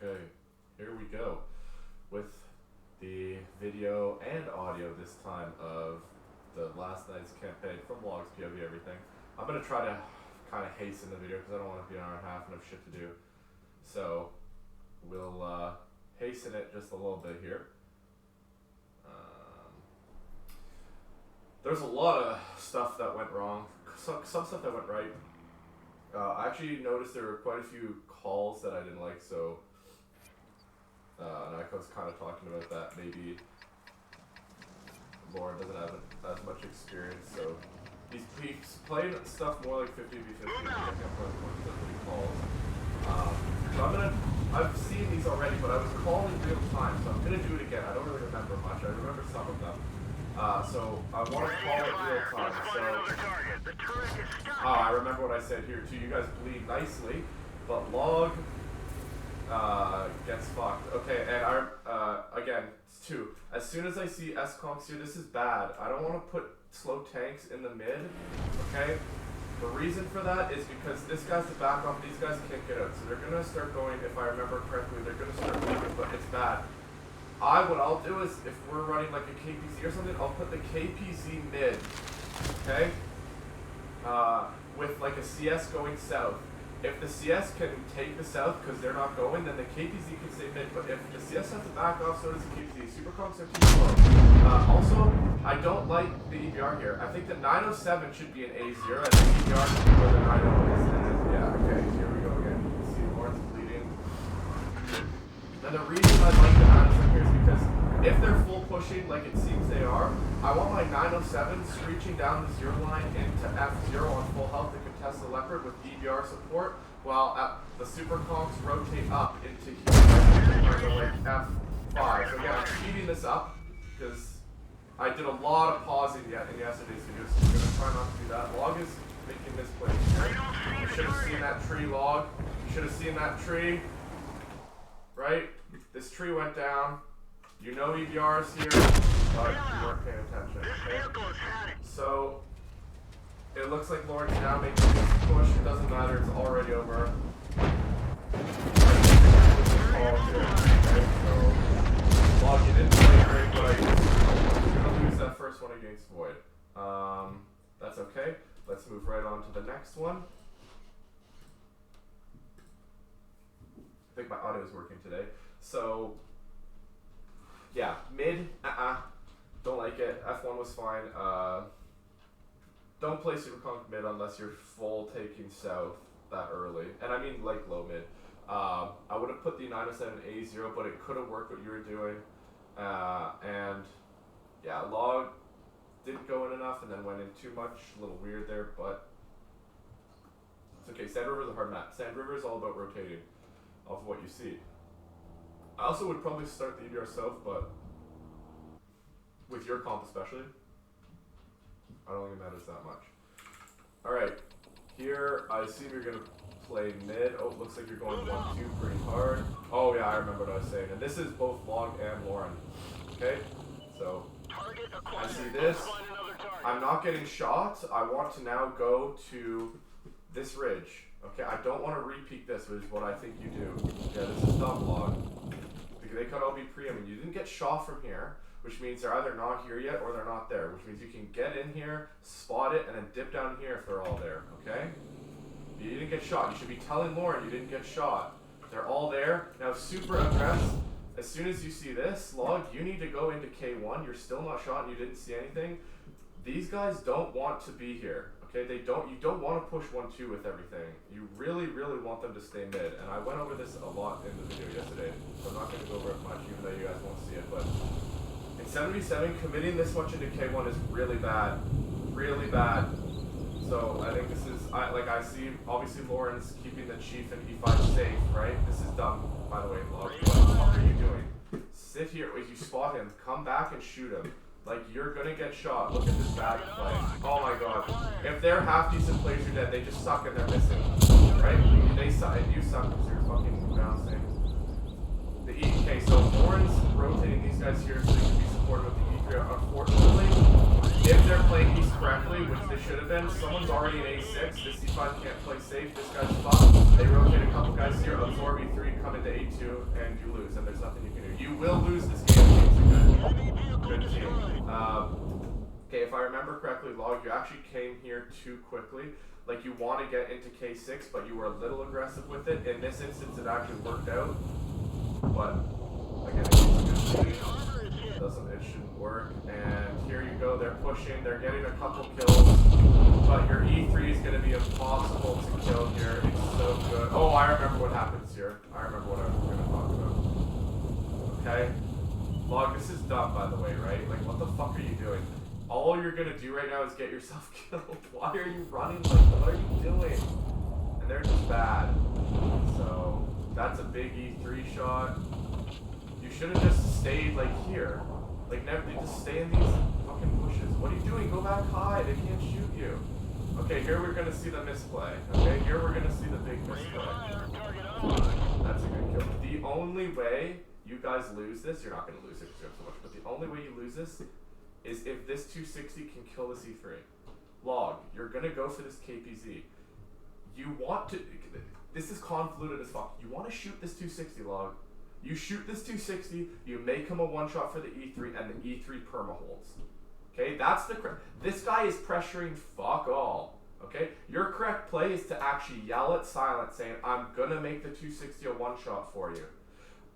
Okay, here we go with the video and audio this time of the last night's campaign from Logs, POV, everything. I'm going to try to kind of hasten the video because I don't want to be an hour and a half and have shit to do. So we'll hasten it just a little bit here. There's a lot of stuff that went wrong, some stuff that went right. I actually noticed there were quite a few calls that I didn't like, so and I was kind of talking about that. Maybe Lauren doesn't have as much experience, so he's playing stuff more like 50v50. I can't play more 50 calls. So I've seen these already, but I was calling real time, so I'm gonna do it again. I don't really remember much. I remember some of them. So I want to call it real time. So I remember what I said here too. You guys bleed nicely, but Log gets fucked. Okay, and again, it's two. As soon as I see S-Conks here, this is bad. I don't want to put slow tanks in the mid. Okay. The reason for that is because this guy's the backup. These guys can't get out, so they're gonna start going. If I remember correctly, they're gonna start moving, but it's bad. What I'll do is, if we're running like a KPZ or something, I'll put the KPZ mid, okay? With like a CS going south. If the CS can take the south because they're not going, then the KPZ can stay mid. But if the CS has to back off, so does the KPZ. Super comps are too slow. Also, I don't like the EBR here. I think the 907 should be an A0, and the EBR should be where the 90 is. Yeah, okay, here we go again. You can see Lawrence bleeding. And the reason I like the 907 here is because if they're full pushing like it seems they are, I want my 907 screeching down the 0 line into F0 on full health to contest the Leopard with EBR support, while the super conks rotate up into here, like F5. So again, I'm speeding this up because I did a lot of pausing in yesterday's video, so I'm going to try not to do that. Log is making misplays here. You should have seen that tree, Log. You should have seen that tree. Right? This tree went down. You know EBR is here, but you weren't paying attention. Okay? So it looks like Lauren's now making this push. It doesn't matter. It's already over. Okay? So, Log, you didn't play great, but I'm going to lose that first one against Void. That's okay. Let's move right on to the next one. I think my audio is working today. So, yeah, mid, don't like it. F1 was fine. Don't play Super Conk mid unless you're full taking south that early. And I mean like low mid. I would have put the 907 A0, but it could have worked what you were doing. And yeah, Log didn't go in enough and then went in too much. A little weird there, but it's okay. Sand River is a hard map. Sand River is all about rotating off of what you see. I also would probably start the EBR south, but with your comp especially, I don't think it matters that much. Alright, here I assume you're going to play mid. Oh, it looks like you're going 1-2 pretty hard. Oh yeah, I remember what I was saying. And this is both Log and Lauren. Okay, so I see this. I'm not getting shots. I want to now go to this ridge. Okay, I don't want to repeat this, which is what I think you do. Yeah, this is dumb, Log. Because they could all be pre-aiming. You didn't get shot from here, which means they're either not here yet or they're not there, which means you can get in here, spot it, and then dip down here if they're all there, okay? You didn't get shot. You should be telling Lauren you didn't get shot. They're all there. Now, super aggressive. As soon as you see this, Log, you need to go into K1. You're still not shot and you didn't see anything. These guys don't want to be here. Okay, you don't want to push 1-2 with everything. You really, really want them to stay mid. And I went over this a lot in the video yesterday, so I'm not going to go over it much, even though you guys won't see it. But in 77, committing this much into K1 is really bad. Really bad. So I think this is, I see, obviously Lauren's keeping the Chief and E5 safe, right? This is dumb, by the way, Log. What the fuck are you doing? Sit here, if you spot him, come back and shoot him. Like, you're gonna get shot. Look at this bad play. Oh my god. If they're half decent players, you're dead. They just suck and they're missing. Right? They suck and you suck because you're fucking bouncing. The E. Okay, so Lauren's rotating these guys here so they can be supported with the E3. Unfortunately, if they're playing East correctly, which they should have been, someone's already in A6, this E5 can't play safe, this guy's fucked. They rotate a couple guys here, absorb E3, come into A2, and you lose, and there's nothing you can do. You will lose this game. Good team. Okay, if I remember correctly, Log, you actually came here too quickly. Like, you want to get into K6, but you were a little aggressive with it. In this instance, it actually worked out. But, again, it shouldn't work. And here you go, they're pushing, they're getting a couple kills. But your E3 is going to be impossible to kill here. It's so good. Oh, I remember what happens here. I remember what I was going to talk about. Okay? Log, this is dumb, by the way, right? Like, what the fuck are you doing? All you're gonna do right now is get yourself killed. Why are you running? Like, what are you doing? And they're just bad. So, that's a big E3 shot. You should have just stayed, like, here. Like, never, you just stay in these fucking bushes. What are you doing? Go back high. They can't shoot you. Okay, here we're gonna see the misplay. Okay, here we're gonna see the big misplay. That's a good kill. The only way you guys lose this, you're not gonna lose it because you have so much, but the only way you lose this is if this 260 can kill this E3. Log, you're gonna go for this KPZ. You want to, this is convoluted as fuck. You want to shoot this 260, Log. You shoot this 260, you make him a one-shot for the E3, and the E3 perma holds. Okay, that's the correct, this guy is pressuring fuck all. Okay, your correct play is to actually yell at Silent saying, I'm gonna make the 260 a one-shot for you.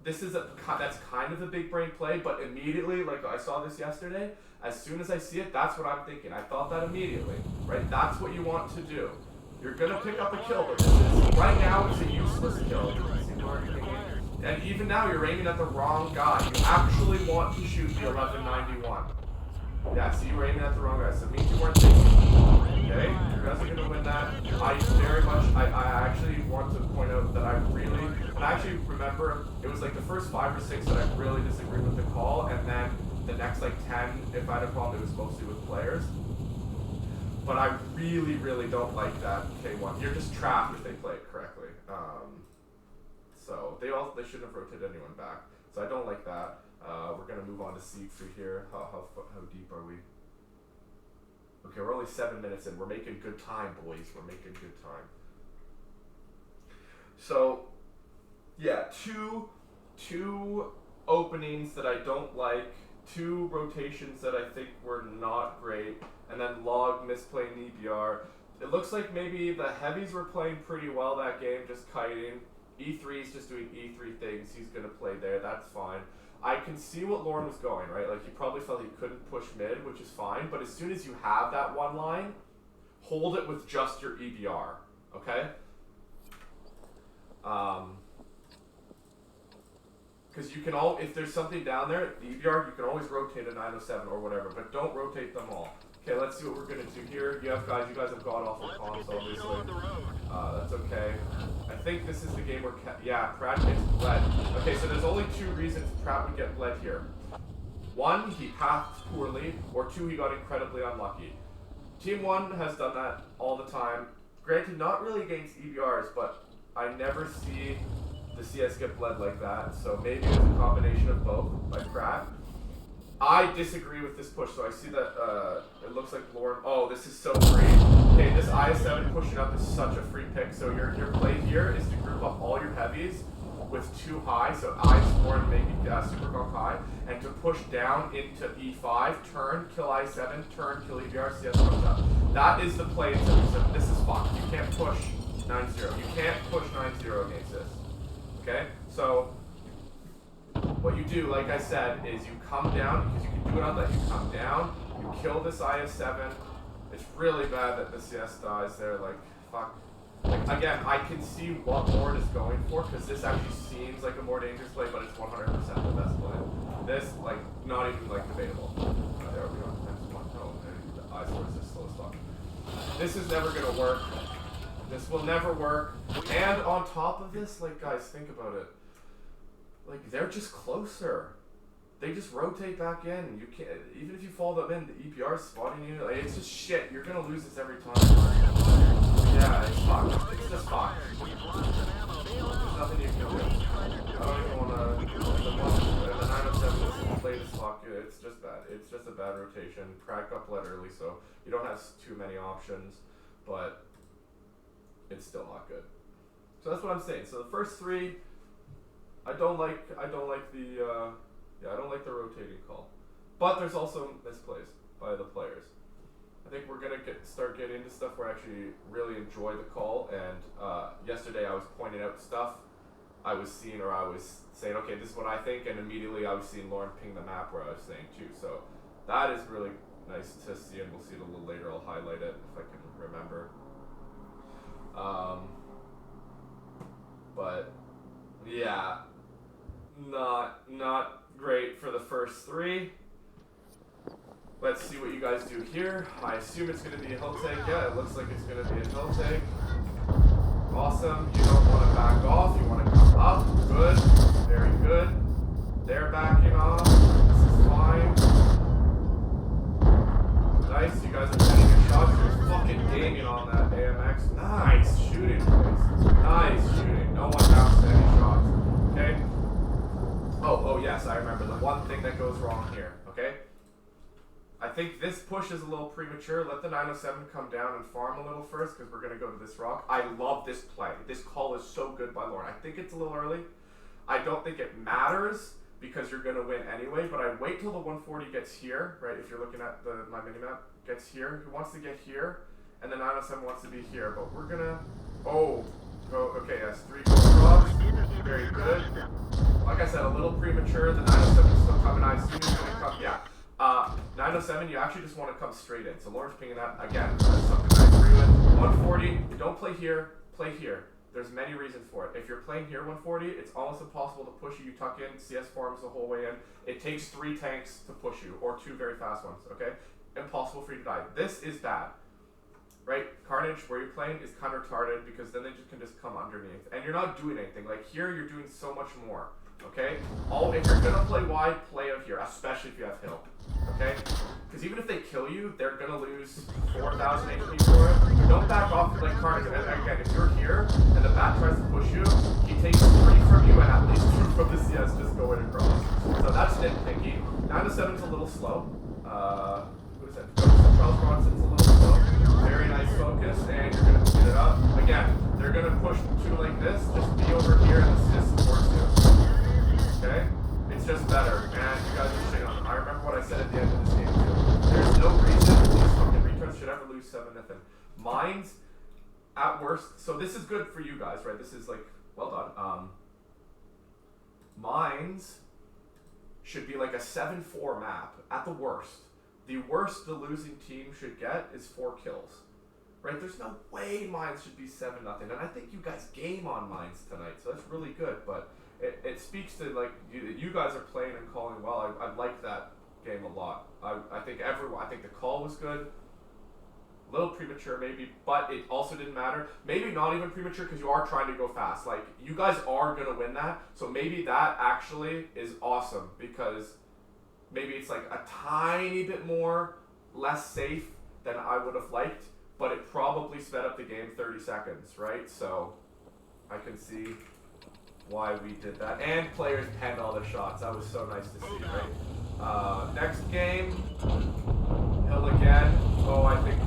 This is that's kind of a big brain play, but immediately, like I saw this yesterday, as soon as I see it, that's what I'm thinking. I thought that immediately, right? That's what you want to do. You're gonna pick up a kill, but this is, right now, it's a useless kill. And even now, you're aiming at the wrong guy. You actually want to shoot the 1191. Yeah, see, you were aiming at the wrong guy, so it means you weren't thinking. Okay, you guys are gonna win that. I very much, I actually want to point out that I actually remember, it was like the first 5 or 6 that I really disagreed with the call, and then the next like 10, if I had a problem, it was mostly with players. But I really, really don't like that K1. You're just trapped if they play it correctly. So they shouldn't have rotated anyone back. So I don't like that. We're gonna move on to C3 here. How deep are we? Okay, we're only 7 minutes in. We're making good time, boys. We're making good time. So, yeah, two openings that I don't like, 2 rotations that I think were not great, and then Log misplaying EBR. It looks like maybe the heavies were playing pretty well that game, just kiting. E3 is just doing E3 things. He's going to play there. That's fine. I can see what Lauren was going, right? Like, he probably felt he couldn't push mid, which is fine. But as soon as you have that one line, hold it with just your EBR, okay? Because you can if there's something down there, the EBR, you can always rotate a 907 or whatever, but don't rotate them all. Okay, let's see what we're gonna do here. You guys have god awful comms, obviously. That's okay. I think this is the game where, Pratt gets bled. Okay, so there's only 2 reasons Pratt would get bled here. 1, he pathed poorly, or 2, he got incredibly unlucky. Team 1 has done that all the time. Granted, not really against EBRs, but I never see the CS get bled like that, so maybe it's a combination of both by Pratt. I disagree with this push, so I see that it looks like Lauren. Oh, this is so free. Okay, this IS-7 pushing up is such a free pick. So your play here is to group up all your heavies with 2 high, so IS-4 and maybe Super Gonk high, and to push down into E5, turn, kill I-7, turn, kill EBR, CS comes up. That is the play in 7-7. This is fucked. You can't push 9-0. You can't push 9-0 against this. Okay? So what you do, like I said, is you come down, because you can do it on that, you come down, you kill this IS-7. It's really bad that the CS dies there, like, fuck. Like, again, I can see what Mord is going for, because this actually seems like a more dangerous play, but it's 100% the best play. This, like, not even, like, debatable. There we go. Next one. Oh, the I-4 is just slow as fuck. This is never gonna work. This will never work. And on top of this, like, guys, think about it. Like, they're just closer. They just rotate back in. You can't, even if you fall them in, the EPR is spotting you. Like, it's just shit. You're gonna lose this every time. Yeah, it's fucked. It's just fucked. There's nothing you can do. I don't even wanna. The 907 is played as fuck. Hawk, it's just bad. It's just a bad rotation. Pratt got bled early, so you don't have too many options, but it's still not good. So that's what I'm saying. So the first three, I don't like the rotating call. But there's also misplays by the players. I think we're gonna start getting into stuff where I actually really enjoy the call. And yesterday I was pointing out stuff I was seeing, or I was saying, okay, this is what I think, and immediately I was seeing Lauren ping the map where I was saying too. So that is really nice to see, and we'll see it a little later. I'll highlight it if I can remember. But yeah, not great for the first three. Let's see what you guys do here. I assume it's going to be a hill take. Yeah, it looks like it's going to be a hill take. Awesome. You don't want to back off. You want to come up. Good. Very good. They're backing off. This is fine. Nice. You guys are getting your shots. You're fucking gaming on that AMX. Nice shooting, boys. Nice shooting. No one bounced any shots. Okay? Oh, yes. I remember the one thing that goes wrong here. Okay? I think this push is a little premature. Let the 907 come down and farm a little first, because we're going to go to this rock. I love this play. This call is so good by Lauren. I think it's a little early. I don't think it matters because you're going to win anyway, but I'd wait till the 140 gets here, right? If you're looking at my minimap, gets here. He wants to get here, and the 907 wants to be here, but we're going to... Okay, yes, 3 gold rocks. Very good. Like I said, a little premature. The 907 is still coming. I assume he's going to come... Yeah. 907, you actually just want to come straight in. So Lauren's pinging that. Again, that's something I agree with. 140, you don't play here, play here. There's many reasons for it. If you're playing here 140, it's almost impossible to push you. You tuck in, CS farms the whole way in. It takes 3 tanks to push you, or 2 very fast ones, okay? Impossible for you to die. This is bad, right? Carnage, where you're playing, is kind of retarded because then they can just come underneath. And you're not doing anything. Like here, you're doing so much more, okay? If you're going to play wide, play out here, especially if you have hill. Okay? Because even if they kill you, they're gonna lose 4,000 HP for it. Don't back off like Carnage. And again, if you're here and the bat tries to push you, he takes 3 from you and at least 2 from the CS just going across. So that's nitpicky. 907's a little slow. Who is that? Charles Bronson's a little slow. Very nice focus, and you're gonna speed it up. Again, they're gonna push 2 like this. Just be over here and the CS supports you. Okay? It's just better, and you guys are shitting on them. I remember what I said at the end of this game too. There's no reason these fucking returns should ever lose 7-0. Mines, at worst, so this is good for you guys, right? This is like, well done. Mines should be like a 7-4 map, at the worst. The worst the losing team should get is 4 kills. Right? There's no way Mines should be 7-0, and I think you guys game on Mines tonight, so that's really good, but it speaks to like you guys are playing and calling well. I like that game a lot. I think the call was good. A little premature maybe, but it also didn't matter. Maybe not even premature because you are trying to go fast. Like you guys are gonna win that, so maybe that actually is awesome because maybe it's like a tiny bit more less safe than I would have liked, but it probably sped up the game 30 seconds, right? So I can see why we did that. And players penned all their shots. That was so nice to see, right? Next game, Hill again. I think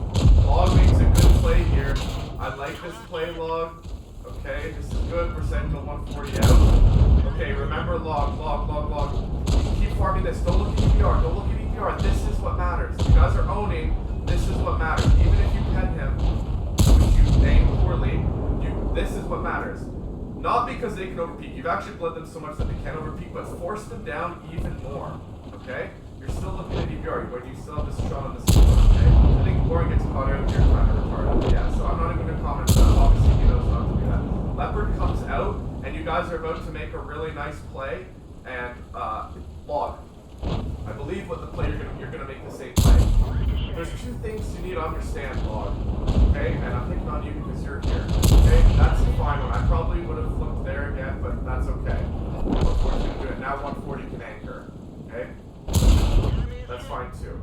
Log makes a good play here. I like this play, Log. Okay, this is good. We're sending the 140 out. Okay, remember Log. Keep farming this. Don't look at EPR. Don't look at EPR. This is what matters. You guys are owning. This is what matters. Even if you pen him, which you aim poorly, this is what matters. Not because they can overpeak. You've actually bled them so much that they can't overpeak, but force them down even more. Okay? You're still looking at EPR, but you still have this shot on the screen. Okay? I think Lauren gets caught out here kind of retarded. Yeah, so I'm not even going to comment on that. Obviously, he knows not to do that. Leopard comes out, and you guys are about to make a really nice play. And Log, I believe what the play you're gonna make the same play. There's 2 things you need to understand, Log. Okay? And I'm picking on you because you're here. Okay? That's a fine one. I probably would have flipped there again, but that's okay. 140 can do it. Now 140 can anchor. Okay? That's fine too.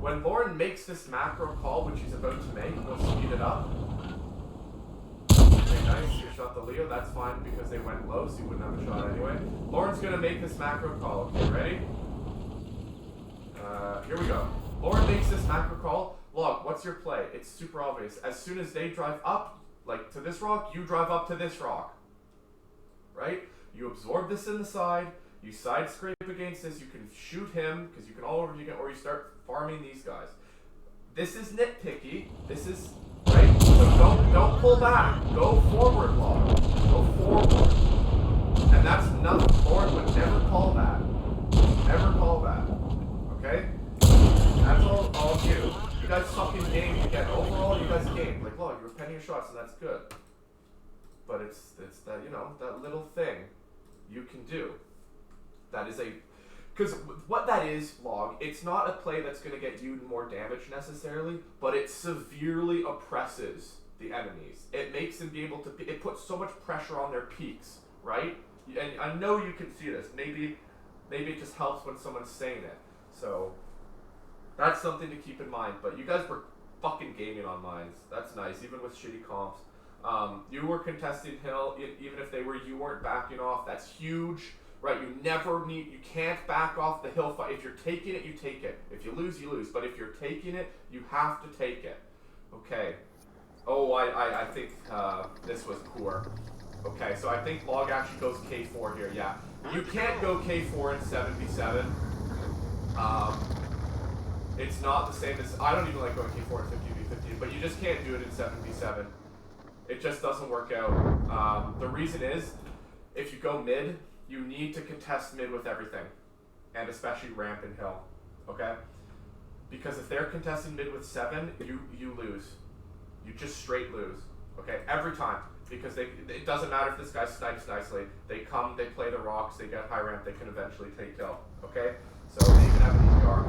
When Lauren makes this macro call, which he's about to make, we'll speed it up. Okay, nice. You shot the Leo. That's fine because they went low, so you wouldn't have a shot anyway. Lauren's gonna make this macro call. Okay, ready? Here we go. Lauren makes this macro call. Log, what's your play? It's super obvious. As soon as they drive up, like to this rock, you drive up to this rock. Right? You absorb this in the side. You side scrape against this. You can shoot him because you can all over you can, or you start farming these guys. This is nitpicky. This is right. So don't pull back. Go forward, Log. Go forward. And that's nothing. Lauren would never call that. Never call that. Okay? That's all you. You guys fucking game again. Overall, you guys game. Like, Log, you were penning your shots, and that's good. But it's that, you know, that little thing you can do. That is because what that is, Log, it's not a play that's going to get you more damage necessarily, but it severely oppresses the enemies. It makes them be able to, it puts so much pressure on their peaks, right? And I know you can see this. Maybe it just helps when someone's saying it. So that's something to keep in mind. But you guys were fucking gaming on mines. That's nice, even with shitty comps. You were contesting hill, even if you weren't backing off. That's huge. Right, you can't back off the hill fight. If you're taking it, you take it. If you lose, you lose. But if you're taking it, you have to take it. Okay. Oh, I think this was poor. Okay, so I think Log actually goes K4 here, yeah. You can't go K4 in 77. It's not the same as, I don't even like going K4 in 50v50, but you just can't do it in 77. It just doesn't work out. The reason is, if you go mid, you need to contest mid with everything, and especially ramp and hill, okay? Because if they're contesting mid with 7, you lose. You just straight lose, okay? Every time, because it doesn't matter if this guy snipes nicely. They come, they play the rocks, they get high ramp, they can eventually take hill, okay? So they can have an EPR.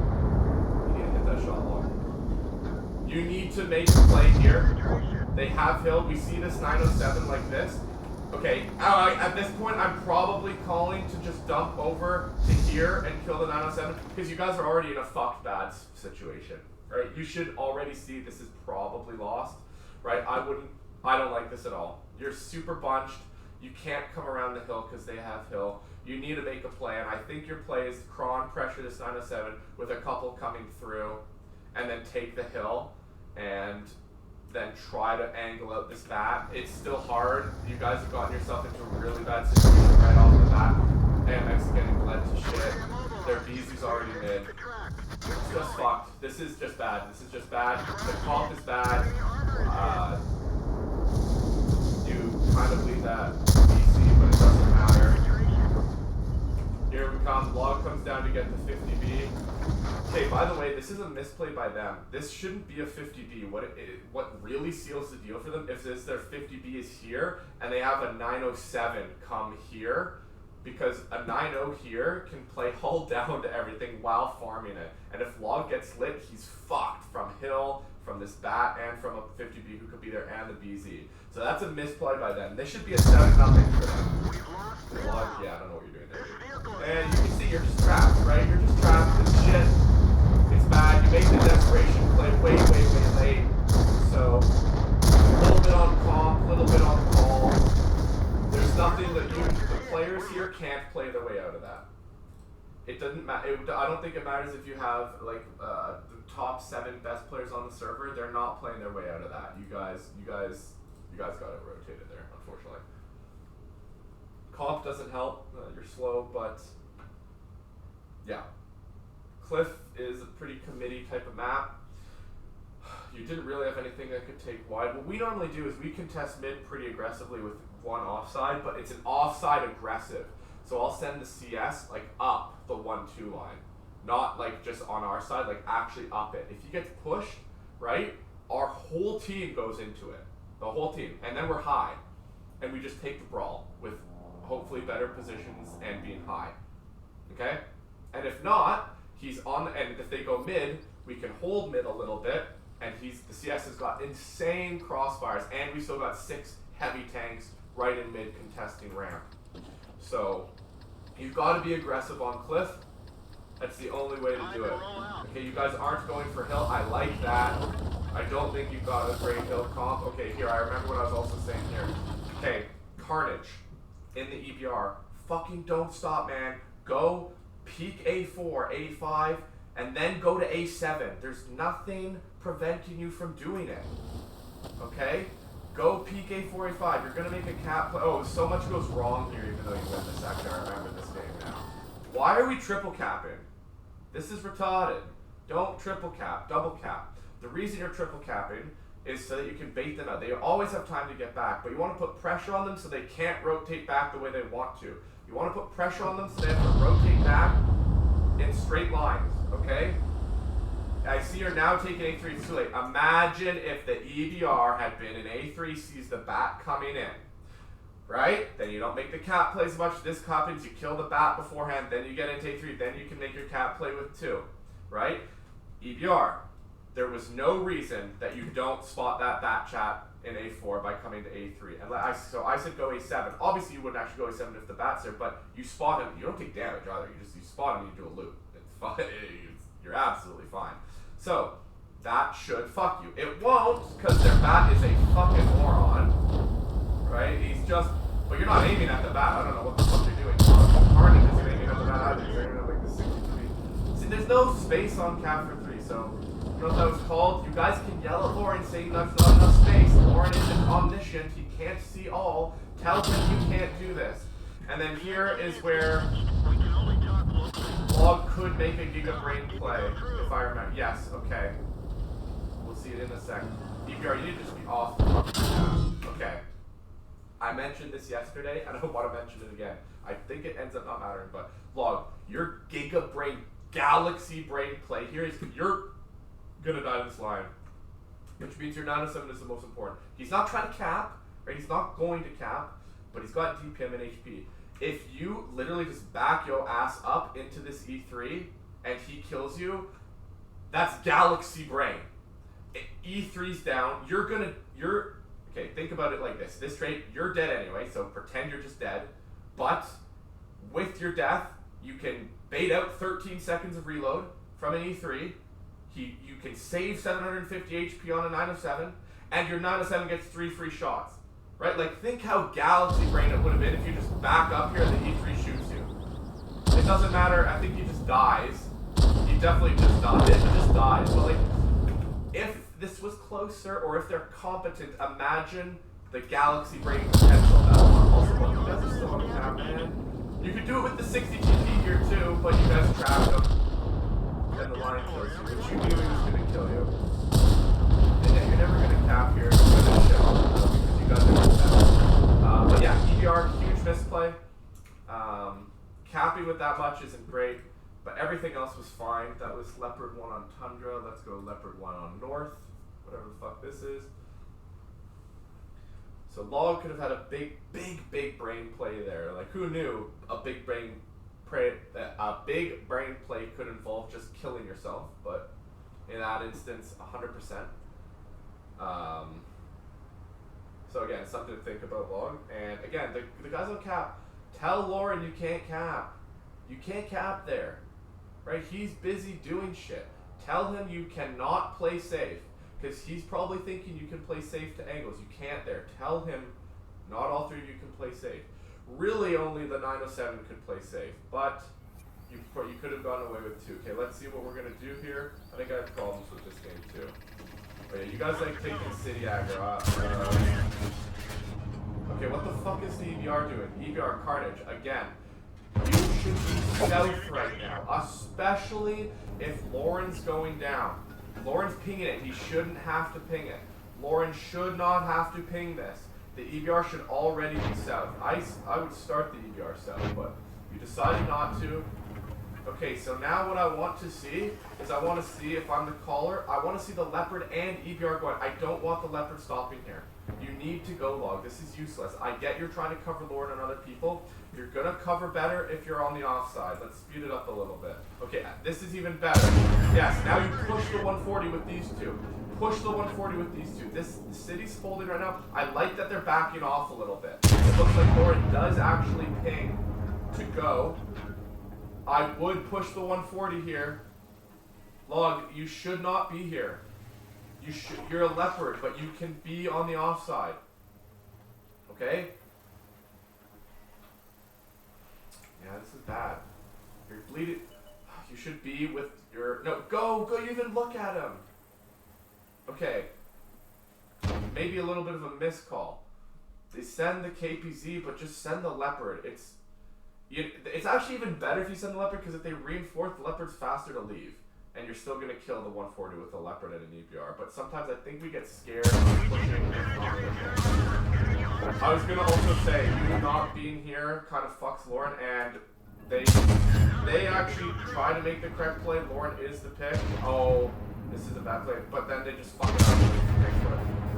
You need to hit that shot long. You need to make a play here. They have hill. We see this 907 like this. Okay, at this point, I'm probably calling to just dump over to here and kill the 907 because you guys are already in a fucked bad situation, right? You should already see this is probably lost, right? I don't like this at all. You're super bunched. You can't come around the hill because they have hill. You need to make a play, and I think your play is crawl pressure this 907 with a couple coming through, and then take the hill, and then try to angle out this bat. It's still hard. You guys have gotten yourself into a really bad situation right off the bat. AMX is getting bled to shit. Their BZ's already mid. It's just fucked. This is just bad. This is just bad. The comp is bad. You kind of leave that BC, but it doesn't matter. Here we come. Log comes down to get the 50B. Okay, by the way, this is a misplay by them. This shouldn't be a 50B. What really seals the deal for them is their 50B is here, and they have a 907 come here, because a 90 here can play hull down to everything while farming it. And if Log gets lit, he's fucked from hill, from this bat, and from a 50B who could be there, and the BZ. So that's a misplay by them. They should be a 7-0 for them. Log, yeah, I don't know what you're doing there. And you can see you're just trapped, right? You're just trapped with shit. It's bad. You make the desperation play way late. So, a little bit on comp, a little bit on call. There's nothing that the players here can't play their way out of that. It doesn't matter. I don't think it matters if you have like the top 7 best players on the server. They're not playing their way out of that. You guys got it rotated there, unfortunately. Comp doesn't help. You're slow, but yeah. Cliff is a pretty committee type of map. You didn't really have anything that could take wide. What we normally do is we contest mid pretty aggressively with one offside, but it's an offside aggressive. So I'll send the CS like up the 1-2 line, not like just on our side, like actually up it. If he gets pushed, right, our whole team goes into it, the whole team, and then we're high, and we just take the brawl with hopefully better positions and being high, okay? And if not, he's on, and if they go mid, we can hold mid a little bit, and the CS has got insane crossfires, and we still got 6 heavy tanks right in mid contesting ramp. So you've got to be aggressive on Cliff. That's the only way to do it. Okay, you guys aren't going for hill. I like that. I don't think you've got a great hill comp. Okay, here, I remember what I was also saying here. Okay, Carnage in the EBR. Fucking don't stop, man. Go peek A4, A5, and then go to A7. There's nothing preventing you from doing it. Okay? Go peek A4, A5. You're going to make a cap play. Oh, so much goes wrong here even though you win this sector. I remember this game now. Why are we triple capping? This is retarded. Don't triple cap, double cap. The reason you're triple capping is so that you can bait them out. They always have time to get back, but you want to put pressure on them so they can't rotate back the way they want to. You want to put pressure on them so they have to rotate back in straight lines, okay? I see you're now taking A3, it's too late. Imagine if the EBR had been in A3, sees the bat coming in, right? Then you don't make the cap play as much. This happens, you kill the bat beforehand, then you get into A3, then you can make your cap play with 2, right? EBR, there was no reason that you don't spot that bat chat in A4 by coming to A3. And so I said go A7. Obviously you wouldn't actually go A7 if the bat's there, but you spot him. You don't take damage either. You spot him and you do a loop. It's fine. You're absolutely fine. So that should fuck you. It won't, because their bat is a fucking moron. Right? He's just, but you're not aiming at the bat. I don't know what the fuck you're doing. Carnage isn't aiming at the bat either. He's aiming at like the 63. See, there's no space on cap for 3, so I don't know what that was called. You guys can yell at Lauren saying there's not enough space. Lauren isn't omniscient. He can't see all. Tell him you can't do this. And then here is where Log could make a Giga Brain play, if I remember. Yes, okay. We'll see it in a second. EBR, you need to just be off the fucking cap. Okay. I mentioned this yesterday, and I don't want to mention it again. I think it ends up not mattering, but Log, your Giga Brain, Galaxy Brain play here is, you're gonna die in this line. Which means your 907 is the most important. He's not trying to cap, right? He's not going to cap, but he's got DPM and HP. If you literally just back your ass up into this E3 and he kills you, that's Galaxy Brain. E3's down, okay, think about it like this. This trade, you're dead anyway, so pretend you're just dead. But with your death, you can bait out 13 seconds of reload from an E3. You can save 750 HP on a 907, and your 907 gets 3 free shots. Right? Like, think how Galaxy Brain it would have been if you just back up here and the E3 shoots you. It doesn't matter, I think he just dies. He definitely just dies. It just dies. But like, if this was closer, or if they're competent, imagine the Galaxy Brain potential that one. Also, look, you guys are still on cap, man. You could do it with the 60 TP here too, but you guys trapped him. And the line kills you, which you knew he was going to kill you. And yeah, you're never going to cap here. You're going to shit all the time because you guys are that. But yeah, EBR, huge misplay. Capping with that much isn't great, but everything else was fine. That was Leopard 1 on Tundra. Let's go Leopard 1 on North, whatever the fuck this is. So Log could have had a big brain play there. Like, who knew a big brain play could involve just killing yourself, but in that instance, 100%. So again, something to think about, Log. And again, the guys on cap, tell Lauren you can't cap. You can't cap there, right? He's busy doing shit. Tell him you cannot play safe, because he's probably thinking you can play safe to angles. You can't there. Tell him not all 3 of you can play safe. Really, only the 907 could play safe, but you could have gone away with 2. Okay, let's see what we're going to do here. I think I have problems with this game, too. But yeah, you guys like taking City aggro. Okay, what the fuck is the EBR doing? EBR Carnage, again. You should be south right now, especially if Lauren's going down. Lauren's pinging it. He shouldn't have to ping it. Lauren should not have to ping this. The EBR should already be south. I would start the EBR south, but you decided not to. Okay, so now what I want to see is I want to see if I'm the caller. I want to see the Leopard and EBR going. I don't want the Leopard stopping here. You need to go Log. This is useless. I get you're trying to cover Lauren and other people. You're going to cover better if you're on the offside. Let's speed it up a little bit. Okay, this is even better. Yes, now you push the 140 with these 2. Push the 140 with these 2. The city's folding right now. I like that they're backing off a little bit. It looks like Lauren does actually ping to go. I would push the 140 here. Log, you should not be here. You're a Leopard, but you can be on the offside. Okay? Yeah, this is bad. You're bleeding. You should be with your... No, go! You even look at him! Okay. Maybe a little bit of a miscall. They send the KPZ, but just send the Leopard. It's actually even better if you send the Leopard, because if they reinforce, the Leopard's faster to leave. And you're still going to kill the 140 with the Leopard and an EBR. But sometimes I think we get scared of pushing. I was going to also say, you not being here kind of fucks Lauren, and they actually try to make the correct play. Lauren is the pick. Oh, this is a bad play. But then they just fuck it up.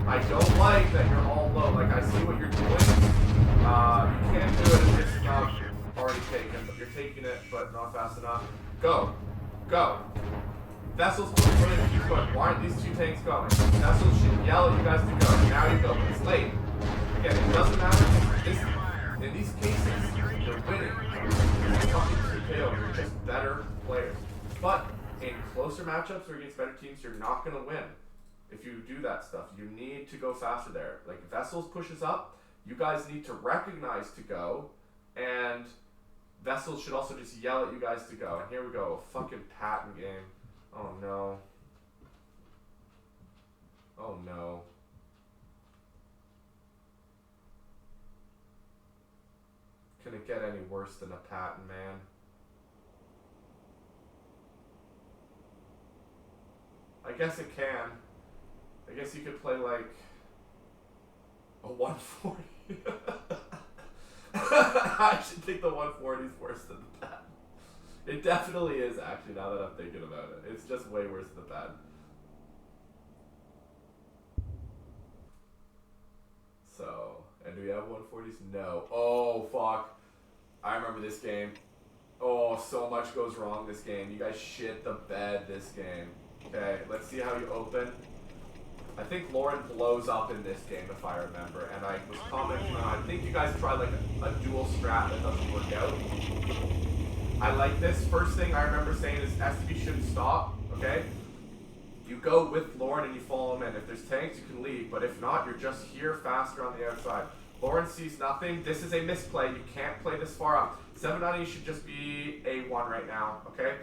I don't like that you're all low. Like, I see what you're doing. You can't do it if it's not already taken. But you're taking it, but not fast enough. Go. Vessels keep going. Why aren't these two tanks going? Vessels should yell at you guys to go. Now you go, but it's late. Again, it doesn't matter. In these cases, you're winning. You're fucking TKO. You're just better players. But in closer matchups or against better teams, you're not going to win if you do that stuff. You need to go faster there. Like, Vessels pushes up. You guys need to recognize to go, and Vessels should also just yell at you guys to go. And here we go, a fucking Patton game. Oh no. Oh no. Can it get any worse than a Patton, man? I guess it can. I guess you could play like a 140. I actually think the 140 is worse than the Patton. It definitely is, actually, now that I'm thinking about it. It's just way worse than the Patton. So, and do we have 140s? No. Oh, fuck. I remember this game. Oh, so much goes wrong this game. You guys shit the bed this game. Okay, let's see how you open. I think Lauren blows up in this game, if I remember. And I was commenting on, I think you guys tried like a dual strat that doesn't work out. I like this. First thing I remember saying is STB shouldn't stop, okay? You go with Lauren and you follow him in. If there's tanks, you can leave, but if not, you're just here faster on the outside. Lauren sees nothing. This is a misplay. You can't play this far up. 790 should just be A1 right now, okay?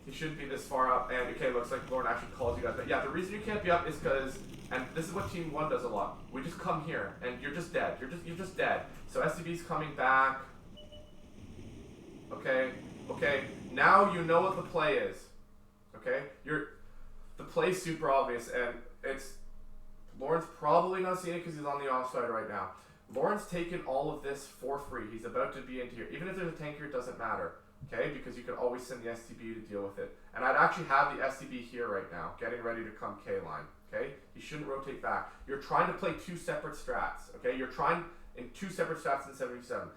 He shouldn't be this far up, and okay, looks like Lauren actually calls you guys. But yeah, the reason you can't be up is because, and this is what Team 1 does a lot. We just come here, and you're just dead. You're just dead. So SCB's coming back. Okay, now you know what the play is. Okay? The play's super obvious, and it's, Lauren's probably not seeing it because he's on the offside right now. Lauren's taken all of this for free. He's about to be into here. Even if there's a tank here, it doesn't matter. Okay? Because you can always send the STB to deal with it. And I'd actually have the STB here right now, getting ready to come K-line. Okay? You shouldn't rotate back. You're trying to play two separate strats. Okay? You're trying in two separate strats in 7v7.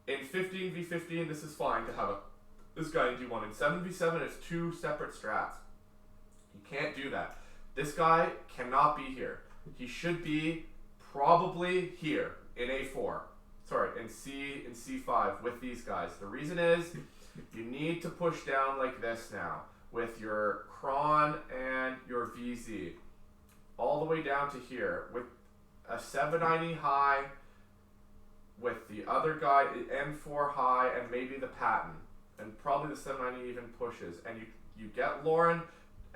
In 15v15, this is fine to have this guy in D1. In 7v7, it's two separate strats. You can't do that. This guy cannot be here. He should be probably here in A4. Sorry, in C5 with these guys. The reason is you need to push down like this now with your Kron and your VZ all the way down to here with a 790 high with the other guy M4 high and maybe the Patton, and probably the 790 even pushes, and you get Lauren,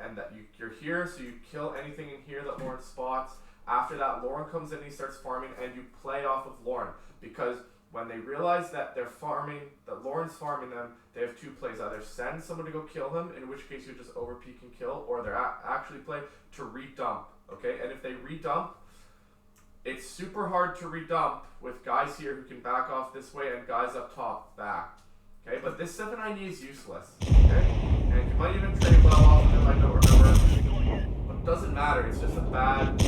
and that you're here, so you kill anything in here that Lauren spots. After that, Lauren comes in, he starts farming, and you play off of Lauren, because when they realize that they're farming, that Lauren's farming them, they have two plays: either send someone to go kill him, in which case you just overpeak and kill, or they're actually play to redump. Okay, and if they redump, it's super hard to redump with guys here who can back off this way and guys up top back. Okay, but this 790 is useless. Okay, and you might even trade well off of it, I don't remember. But it doesn't matter, it's just a bad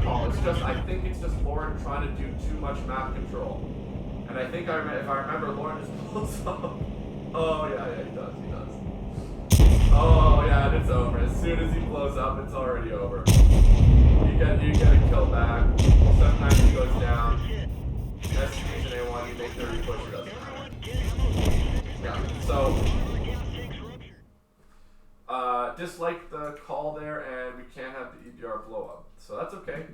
call. It's just, I think it's just Lauren trying to do too much map control. And I think if I remember, Lauren just pulls up. Oh yeah, he does. Oh yeah, and it's over. As soon as he blows up, it's already over. You get a kill back. 790 goes down. SCB's an A1, you make 30 push, it doesn't matter. Yeah, so dislike the call there, and we can't have the EBR blow up. So that's okay.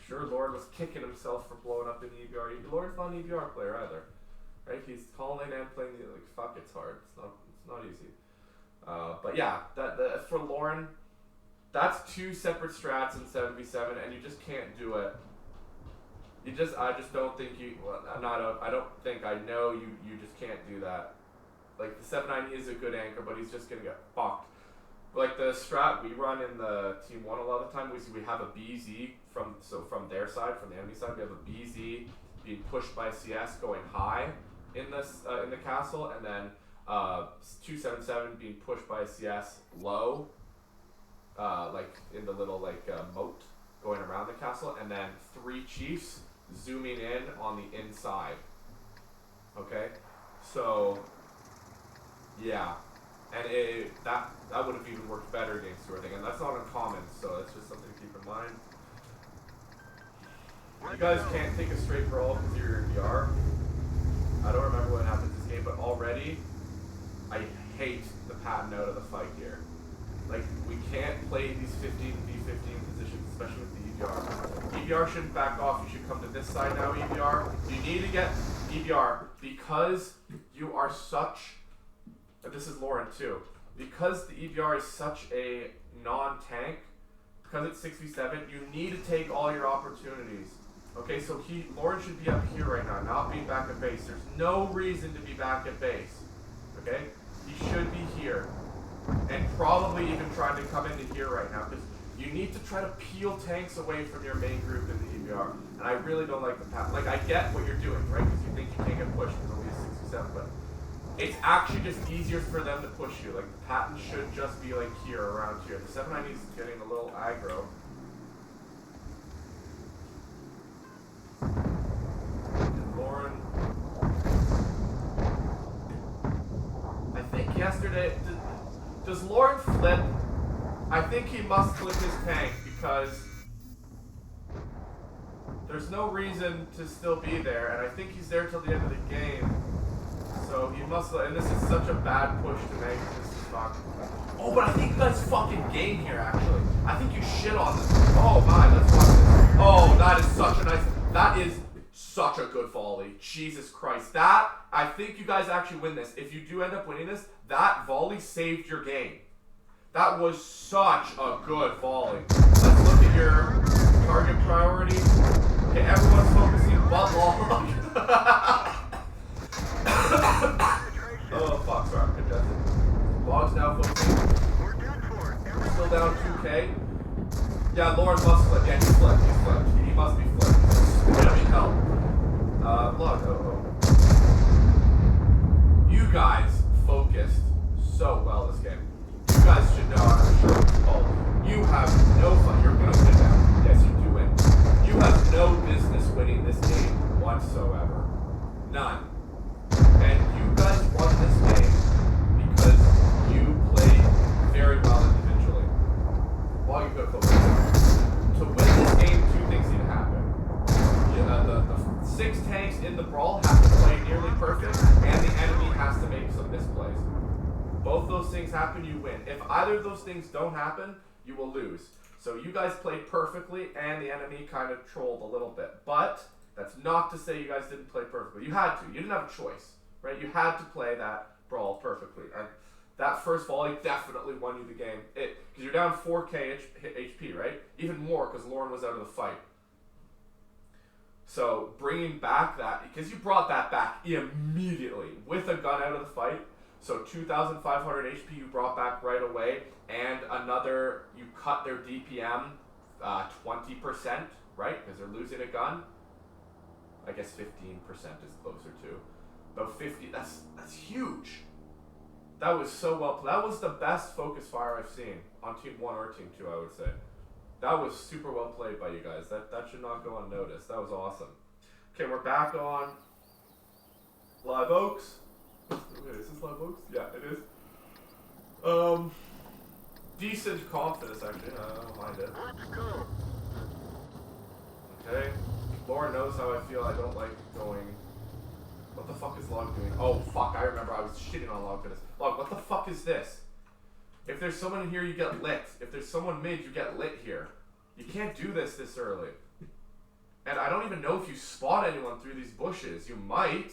Sure, Lauren was kicking himself for blowing up in the EBR. Lauren's not an EBR player either. right? He's calling and playing the like fuck. It's hard. It's not easy. But yeah, that for Lauren, that's two separate strats in 7v7, and you just can't do it. I just don't think you. Well, I don't think I know you. You just can't do that. Like the 7-9 is a good anchor, but he's just gonna get fucked. Like the strat we run in the team one a lot of the time, we have a BZ from their side, from the enemy side, we have a BZ being pushed by CS going high in the castle, and then 277 being pushed by CS low, like in the little moat going around the castle, and then 3 chiefs zooming in on the inside. Okay, so yeah. And that would have even worked better against you, I think. And that's not uncommon, so that's just something to keep in mind. You guys can't take a straight brawl because you're in VR. I don't remember what happened this game, but already I hate the pattern out of the fight here. Like, we can't play these 15v15 positions, especially with the EVR. EVR shouldn't back off. You should come to this side now, EVR. You need to get EVR because you are such... This is Lauren too. Because the EVR is such a non-tank, because it's 6v7, you need to take all your opportunities. Okay, so Lauren should be up here right now, not being back at base. There's no reason to be back at base. Okay? He should be here. And probably even trying to come into here right now, because you need to try to peel tanks away from your main group in the EVR. And I really don't like the path. Like, I get what you're doing, right? Because you think you can't get pushed because only a 6v7, but it's actually just easier for them to push you. Like, the pattern should just be, like, here, around here. The 790 is getting a little aggro. And Lauren... I think yesterday... Does Lauren flip? I think he must flip his tank, because there's no reason to still be there, and I think he's there till the end of the game. So he must, and this is such a bad push to make. This is fucking. Oh, but I think you guys fucking game here, actually. I think you shit on this. Oh my, let's watch this. Oh, that is such a nice, that is such a good volley. Jesus Christ. That, I think you guys actually win this. If you do end up winning this, that volley saved your game. That was such a good volley. Let's look at your target priority. Okay, everyone's focusing but long. Oh fuck, sorry, I'm congested. Log's now focusing. We're still down 2k. Yeah, Lauren must flip. Yeah, he's flipped. He must be flipped. Enemy help. Log, You guys focused so well this game. You guys should know, I'm sure it's called. You have no fun. You're gonna win now. Yes, you do win. You have no business winning this game whatsoever. None. And you guys won this game because you played very well individually. While you could focus. To win this game, 2 things need to happen. The 6 tanks in the brawl have to play nearly perfect, and the enemy has to make some misplays. Both those things happen, you win. If either of those things don't happen, you will lose. So you guys played perfectly, and the enemy kind of trolled a little bit. But that's not to say you guys didn't play perfectly. You had to. You didn't have a choice, right? You had to play that brawl perfectly. And that first volley definitely won you the game. Because you're down 4k HP, right? Even more because Lauren was out of the fight. So bringing back that, because you brought that back immediately with a gun out of the fight. So 2,500 HP you brought back right away, and another, you cut their DPM 20%, right? Because they're losing a gun. I guess 15% is closer to. About 50, that's huge. That was so well played. That was the best focus fire I've seen on Team 1 or Team 2, I would say. That was super well played by you guys. That should not go unnoticed. That was awesome. Okay, we're back on Live Oaks. Wait, is this Live Oaks? Yeah, it is. Decent confidence, actually. I don't mind it. Let's go. Okay. Lauren knows how I feel. I don't like going... What the fuck is Log doing? Oh, fuck. I remember I was shitting on Log for this. Log, what the fuck is this? If there's someone in here, you get lit. If there's someone mid, you get lit here. You can't do this early. And I don't even know if you spot anyone through these bushes. You might.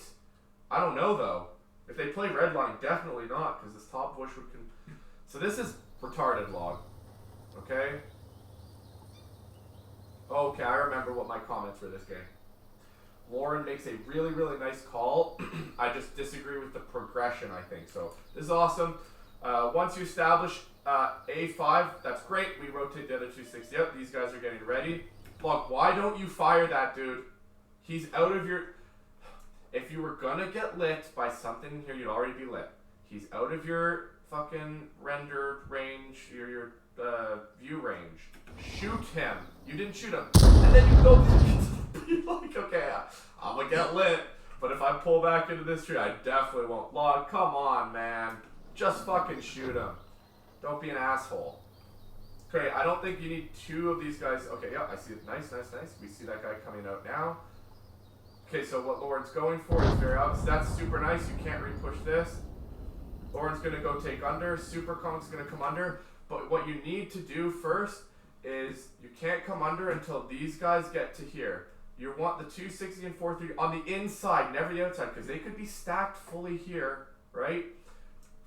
I don't know though. If they play red line, definitely not, because this top bush would. So this is retarded, Log. Okay. Okay, I remember what my comments were this game. Lauren makes a really, really nice call. I just disagree with the progression, I think. So this is awesome. Once you establish A5, that's great. We rotate the other 260 up. These guys are getting ready. Look, why don't you fire that dude? He's out of your... If you were gonna get lit by something here, you'd already be lit. He's out of your fucking render range, your view range. Shoot him. You didn't shoot him. And then you go be like, okay, I'm gonna get lit. But if I pull back into this tree, I definitely won't. Log, come on, man. Just fucking shoot him. Don't be an asshole. Okay, I don't think you need two of these guys. Okay, yeah, I see it. Nice, nice, nice. We see that guy coming out now. Okay, so what Lauren's going for is very obvious. That's super nice. You can't re-push this. Lauren's going to go take under. Super Kong's going to come under. But what you need to do first is you can't come under until these guys get to here. You want the 260 and 430 on the inside, never the outside, because they could be stacked fully here, right?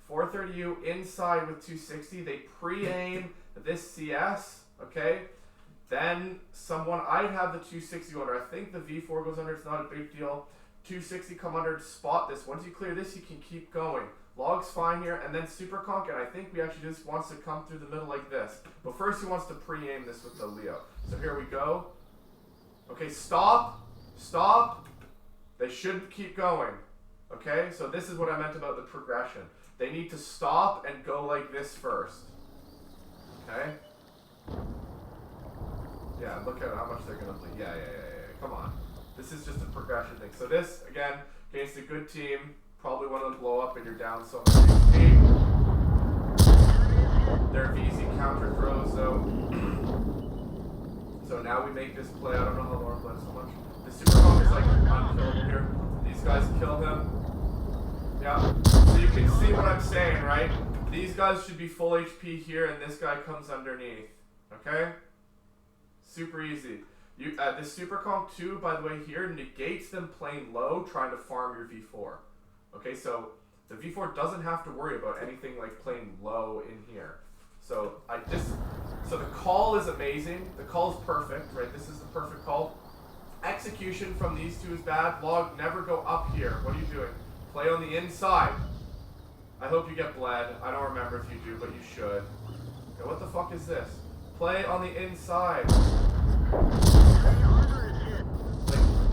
430U inside with 260. They pre-aim this CS, okay? Then someone, I'd have the 260 go under. I think the V4 goes under. It's not a big deal. 260 come under to spot this. Once you clear this, you can keep going. Log's fine here. And then Super Conk, and I think we actually just wants to come through the middle like this. But first he wants to pre-aim this with the Leo. So here we go. Okay, stop. Stop. They shouldn't keep going. Okay, so this is what I meant about the progression. They need to stop and go like this first. Okay? Yeah, look at how much they're going to bleed. Yeah. Come on. This is just a progression thing. So this, again, against a good team, probably one of them blow up and you're down so much HP. They're VZ counter throws, though. So now we make this play. I don't know how Lauren plays so much. The Super Pump is like unkillable here. These guys kill him. Yeah. So you can see what I'm saying, right? These guys should be full HP here, and this guy comes underneath. Okay? Super easy. You this Super Conk 2, by the way, here negates them playing low, trying to farm your V4. Okay, so the V4 doesn't have to worry about anything like playing low in here. So so the call is amazing. The call is perfect, right? This is the perfect call. Execution from these two is bad. Log, never go up here. What are you doing? Play on the inside. I hope you get bled. I don't remember if you do, but you should. Okay, what the fuck is this? Play on the inside.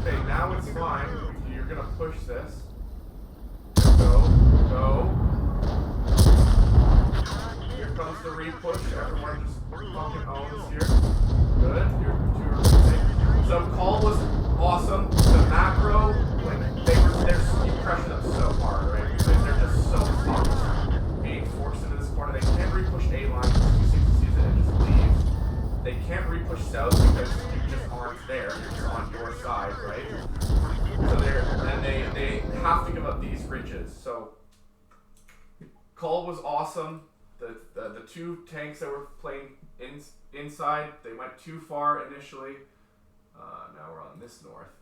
Okay, now it's fine. You're gonna push this. Go. Here comes the re-push. Everyone just fucking owns here. Good. Your two are safe. So call was awesome. The macro, like you pressure them so hard, right? They're just so fucked. Being forced into this corner. They can't re-push A line because 260 sees it and just leaves. They can't re-push south because you just aren't there. You're just on your side, right? So they have to give up these ridges. So call was awesome. The two tanks that were playing inside, they went too far initially. Now we're on this north.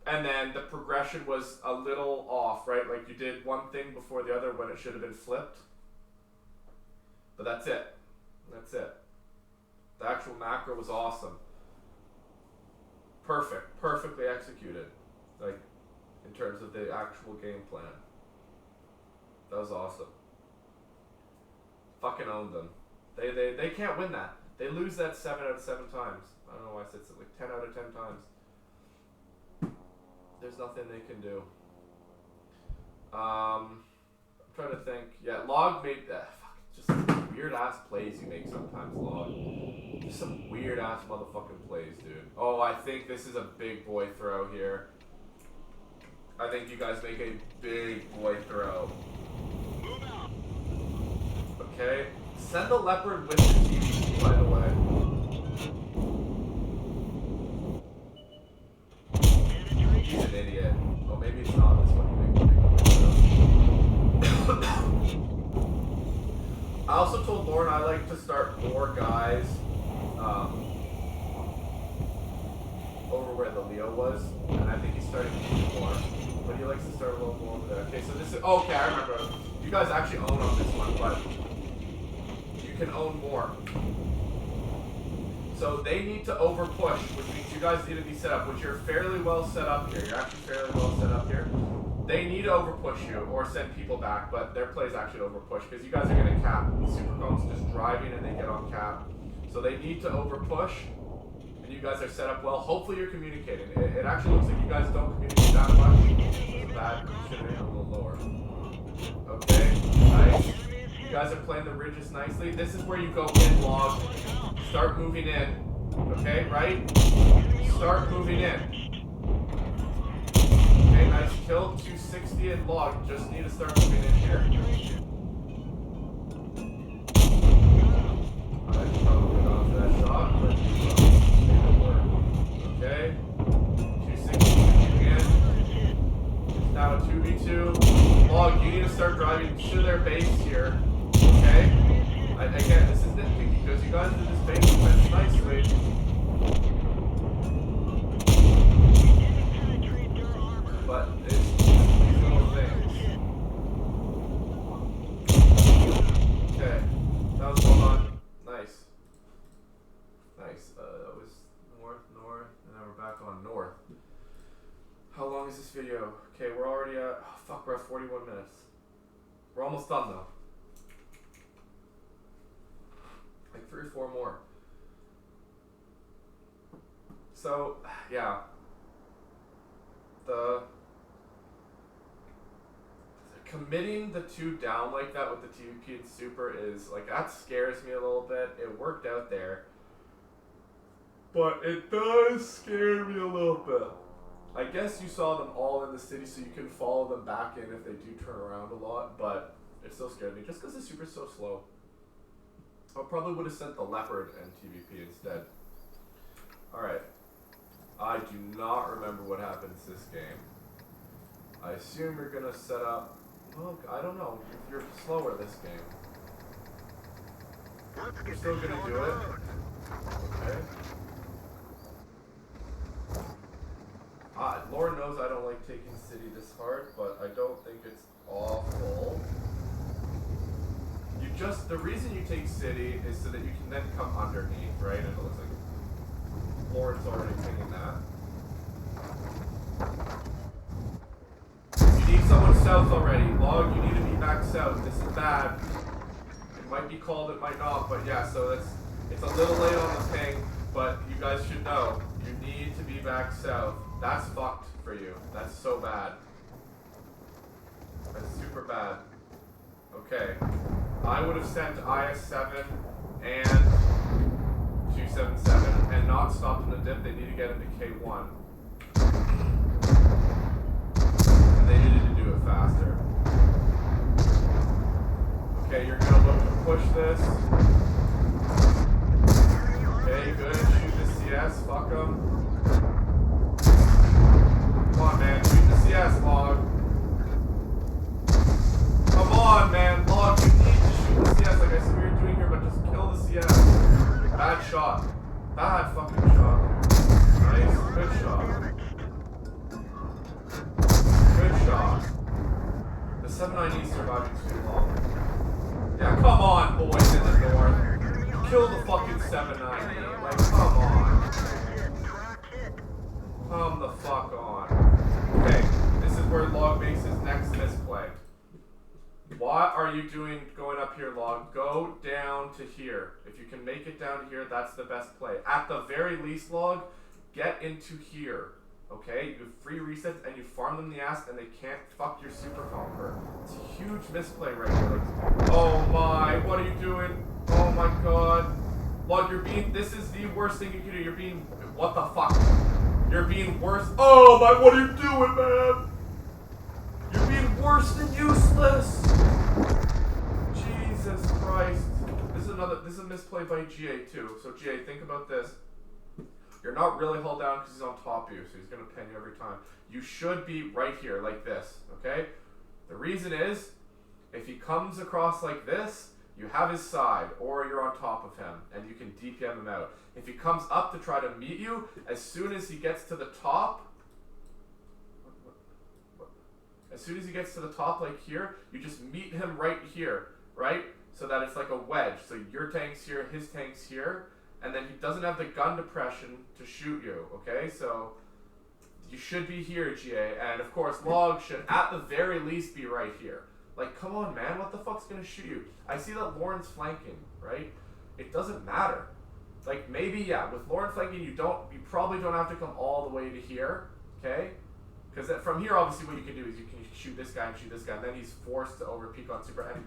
And then the progression was a little off, right? Like you did one thing before the other when it should have been flipped. But that's it. That's it. The actual macro was awesome. Perfect. Perfectly executed. Like, in terms of the actual game plan. That was awesome. Fucking owned them. They can't win that. They lose that 7 out of 7 times. I don't know why I said it like 10 out of 10 times. There's nothing they can do. I'm trying to think. Yeah, Log made that. Just weird ass plays you make sometimes, Log. Just some weird ass motherfucking plays, dude. Oh, I think this is a big boy throw here. I think you guys make a big boy throw. Okay. Send the leopard with the TVP, by the way. He's an idiot. Oh, maybe it's not this one. You make a big boy throw. I also told Lauren I like to start more guys over where the Leo was, and I think he's starting to do more. But he likes to start a little more over there. Okay, so this is, okay, I remember. You guys actually own on this one, but you can own more. So they need to over push, which means you guys need to be set up, which you're fairly well set up here. You're actually fairly well set up here. They need to over push you or send people back, but their play is actually over push because you guys are going to cap. The Super Cones just driving and they get on cap. So they need to over push, and you guys are set up well. Hopefully you're communicating. It actually looks like you guys don't communicate that much. It's bad. Should have been a little lower. Okay, nice. You guys are playing the ridges nicely. This is where you go in log. Start moving in. Okay, right? Start moving in. Okay, nice kill. 260 and log. Just need to start moving in here. I probably got off that shot, but it work. Okay. 260 moving in. It's now a 2v2. Log, you need to start driving to their base here. Okay? Again, this is nitpicky because you guys did this base defense nicely. But it's these little things. Okay. That was going on. Nice. Nice. That was north, and now we're back on north. How long is this video? Okay, we're already at, oh, fuck, we're at 41 minutes. We're almost done though. Like 3 or 4 more. So, yeah. The committing the 2 down like that with the TVP and Super is, like, that scares me a little bit. It worked out there. But it does scare me a little bit. I guess you saw them all in the city so you can follow them back in if they do turn around a lot, but it still scared me just because the Super's so slow. I probably would have sent the Leopard and TVP instead. Alright. I do not remember what happens this game. I assume you're going to set up... Well, I don't know. You're slower this game. You're still going to do it. Okay. Lord knows I don't like taking city this hard, but I don't think it's awful. You just, the reason you take city is so that you can then come underneath, right? And it looks like Lord's already pinging that. You need someone south already. Log, you need to be back south. This is bad. It might be called, it might not, but yeah, so it's a little late on the ping, but you guys should know, you need to be back south. That's fucked for you. That's so bad. That's super bad. Okay. I would have sent IS-7 and 277 and not stopped in the dip. They need to get into K1. And they needed to do it faster. Okay, you're gonna look to push this. Okay, good. Shoot the CS. Fuck them. Come on, man. Shoot the CS, Log. Come on, man. Log, you need to shoot the CS like I see what you're doing here, but just kill the CS. Bad shot. Bad fucking shot. Nice. Good shot. Good shot. The 790 surviving too long. Yeah, come on, boys in the north. Kill the fucking 790. Like, come on. Come the fuck on. Okay, this is where Log makes his next misplay. What are you doing going up here, Log? Go down to here. If you can make it down to here, that's the best play. At the very least, Log, get into here. Okay? You have free resets and you farm them the ass and they can't fuck your super conqueror. It's a huge misplay right here. Like, oh my, what are you doing? Oh my god. Log, you're being, this is the worst thing you can do. You're being, what the fuck? You're being worse. Oh my, what are you doing, man? You're being worse than useless. Jesus Christ. This is a misplay by GA too. So GA, think about this. You're not really held down because he's on top of you, so he's going to pin you every time. You should be right here, like this, okay? The reason is, if he comes across like this, You have his side, or you're on top of him, and you can DPM him out. If he comes up to try to meet you, as soon as he gets to the top, like here, you just meet him right here, right? So that it's like a wedge. So your tank's here, his tank's here, and then he doesn't have the gun depression to shoot you, okay? So you should be here, GA, and of course Log should at the very least be right here. Like, come on, man, what the fuck's gonna shoot you? I see that Lauren's flanking, right? It doesn't matter. Like, maybe, yeah, with Lauren flanking, you probably don't have to come all the way to here, okay? Because from here, obviously, what you can do is you can shoot this guy and shoot this guy, and then he's forced to over peek on super, and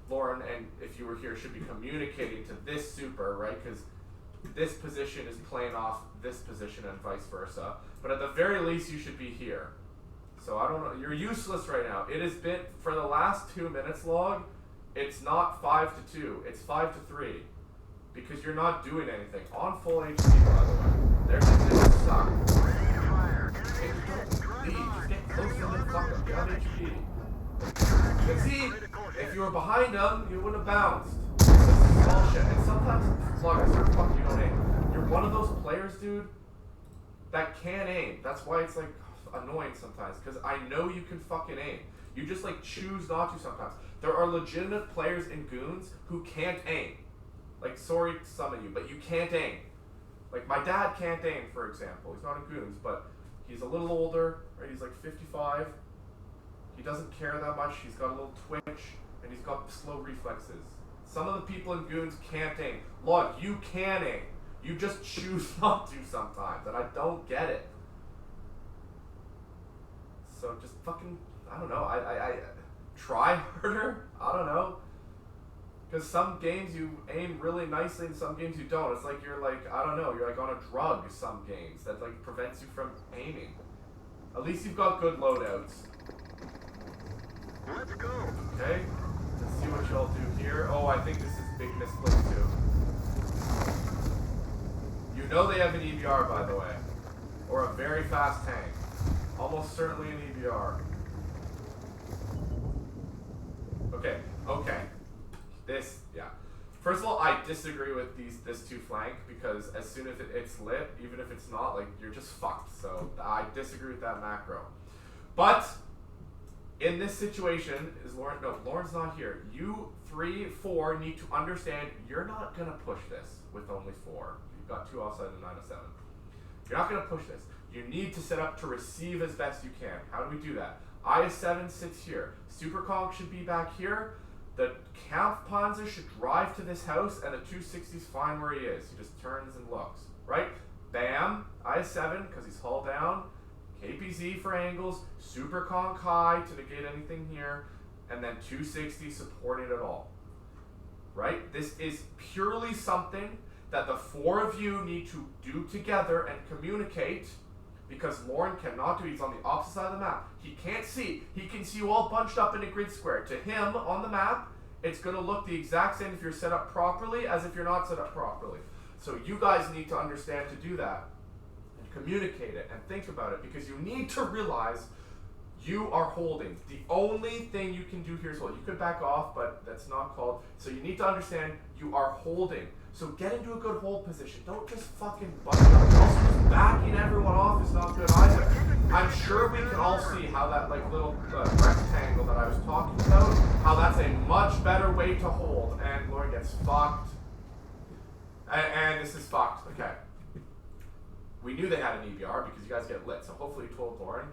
Lauren, and if you were here, should be communicating to this super, right? Because this position is playing off this position and vice versa. But at the very least, you should be here. So I don't know, you're useless right now. It has been, for the last 2 minutes, Log, it's not 5-2, it's 5-3. Because you're not doing anything. On full HP, by the way. Their positions suck. Hey, don't leave, just get close to the fucker, get on HP. You can see, if you were behind them, you would have bounced. This is bullshit. And sometimes, Log, I swear to fuck, you don't aim. You're one of those players, dude, that can't aim. That's why it's like annoying sometimes, because I know you can fucking aim. You just like choose not to sometimes. There are legitimate players in GOONZ who can't aim. Like, sorry to some of you, but you can't aim. Like, my dad can't aim, for example. He's not in GOONZ, but he's a little older, right? He's like 55. He doesn't care that much. He's got a little twitch, and he's got slow reflexes. Some of the people in GOONZ can't aim. Log, you can aim. You just choose not to sometimes, and I don't get it. So just fucking, I don't know, I try harder, I don't know. Because some games you aim really nicely and some games you don't. It's like you're like, I don't know, you're like on a drug some games that like prevents you from aiming. At least you've got good loadouts. Let's go. Okay, let's see what y'all do here. Oh, I think this is big misplay too. You know they have an EBR, by the way. Or a very fast tank. Almost certainly an EBR. Okay. This, yeah. First of all, I disagree with this two flank, because as soon as it's lit, even if it's not, like, you're just fucked. So I disagree with that macro. But in this situation, Lauren's not here. You 3, 4 need to understand you're not gonna push this with only 4. You've got 2 offside and 907. You're not gonna push this. You need to set up to receive as best you can. How do we do that? IS-7 sits here. Super Kong should be back here. The Kampfpanzer should drive to this house, and the 260's fine where he is. He just turns and looks, right? Bam, IS-7, because he's hull down. KPZ for angles. Super Kong high to negate anything here. And then 260 supporting it all. Right? This is purely something that the 4 of you need to do together and communicate, because Lauren cannot do it. He's on the opposite side of the map. He can't see. He can see you all bunched up in a grid square. To him, on the map, it's going to look the exact same if you're set up properly as if you're not set up properly. So you guys need to understand to do that and communicate it and think about it, because you need to realize you are holding. The only thing you can do here is hold. You could back off, but that's not called. So you need to understand you are holding. So get into a good hold position. Don't just fucking bunch up. Also, just backing everyone off is not good either. I'm sure we can all see how that like little rectangle that I was talking about, how that's a much better way to hold. And Lauren gets fucked. And this is fucked. Okay. We knew they had an EBR because you guys get lit. So hopefully you told Lauren.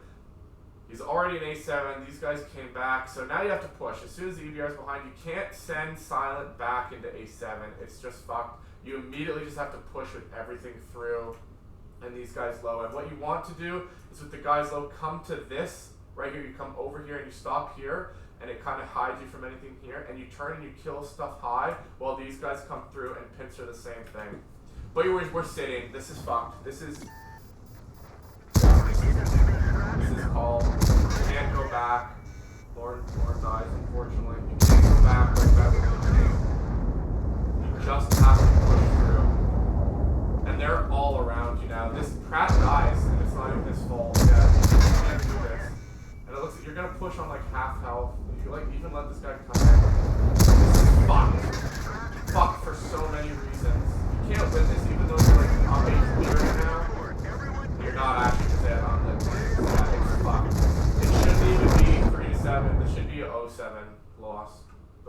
He's already in A7. These guys came back. So now you have to push. As soon as the EBR is behind, you can't send Silent back into A7. It's just fucked. You immediately just have to push with everything through. And these guys low. And what you want to do is with the guys low, come to this. Right here, you come over here and you stop here. And it kind of hides you from anything here. And you turn and you kill stuff high while these guys come through and pincer the same thing. But we're sitting. This is fucked. This is called. You can't go back. Lauren dies, unfortunately. You can't go back like that with the game. You just have to push through. And they're all around you now. This Pratt dies, and it's not even his fault. Yeah, you can't do this. And it looks like you're gonna push on like half health. You like even let this guy come in. This is fucked.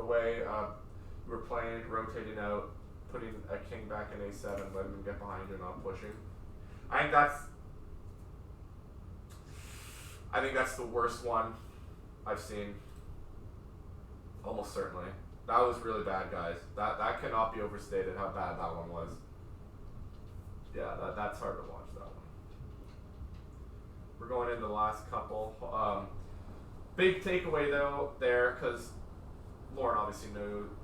the way you were playing, rotating out, putting a king back in a7, letting him get behind you, not pushing. I think that's the worst one I've seen. Almost certainly. That was really bad, guys. That cannot be overstated how bad that one was. Yeah, that's hard to watch, that one. We're going into the last couple. Big takeaway though there, because Lauren obviously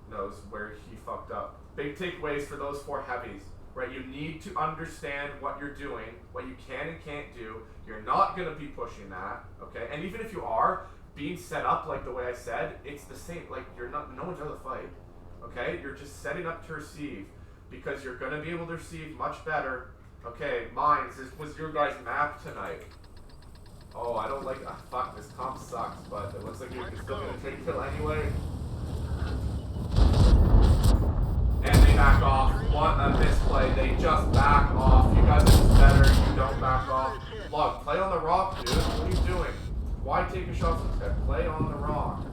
knows where he fucked up. Big takeaways for those 4 heavies, right? You need to understand what you're doing, what you can and can't do. You're not going to be pushing that, okay? And even if you are being set up like the way I said, it's the same. Like, no one's out of the fight, okay? You're just setting up to receive, because you're going to be able to receive much better. Okay, Mines, this was your guys' map tonight. Oh, I don't like, fuck, this comp sucks, but it looks like you're still going to take kill anyway. And they back off. One misplay, they just back off. You guys are just better, you don't back off. Look, play on the rock, dude. What are you doing? Why take a shot from that? Play on the rock.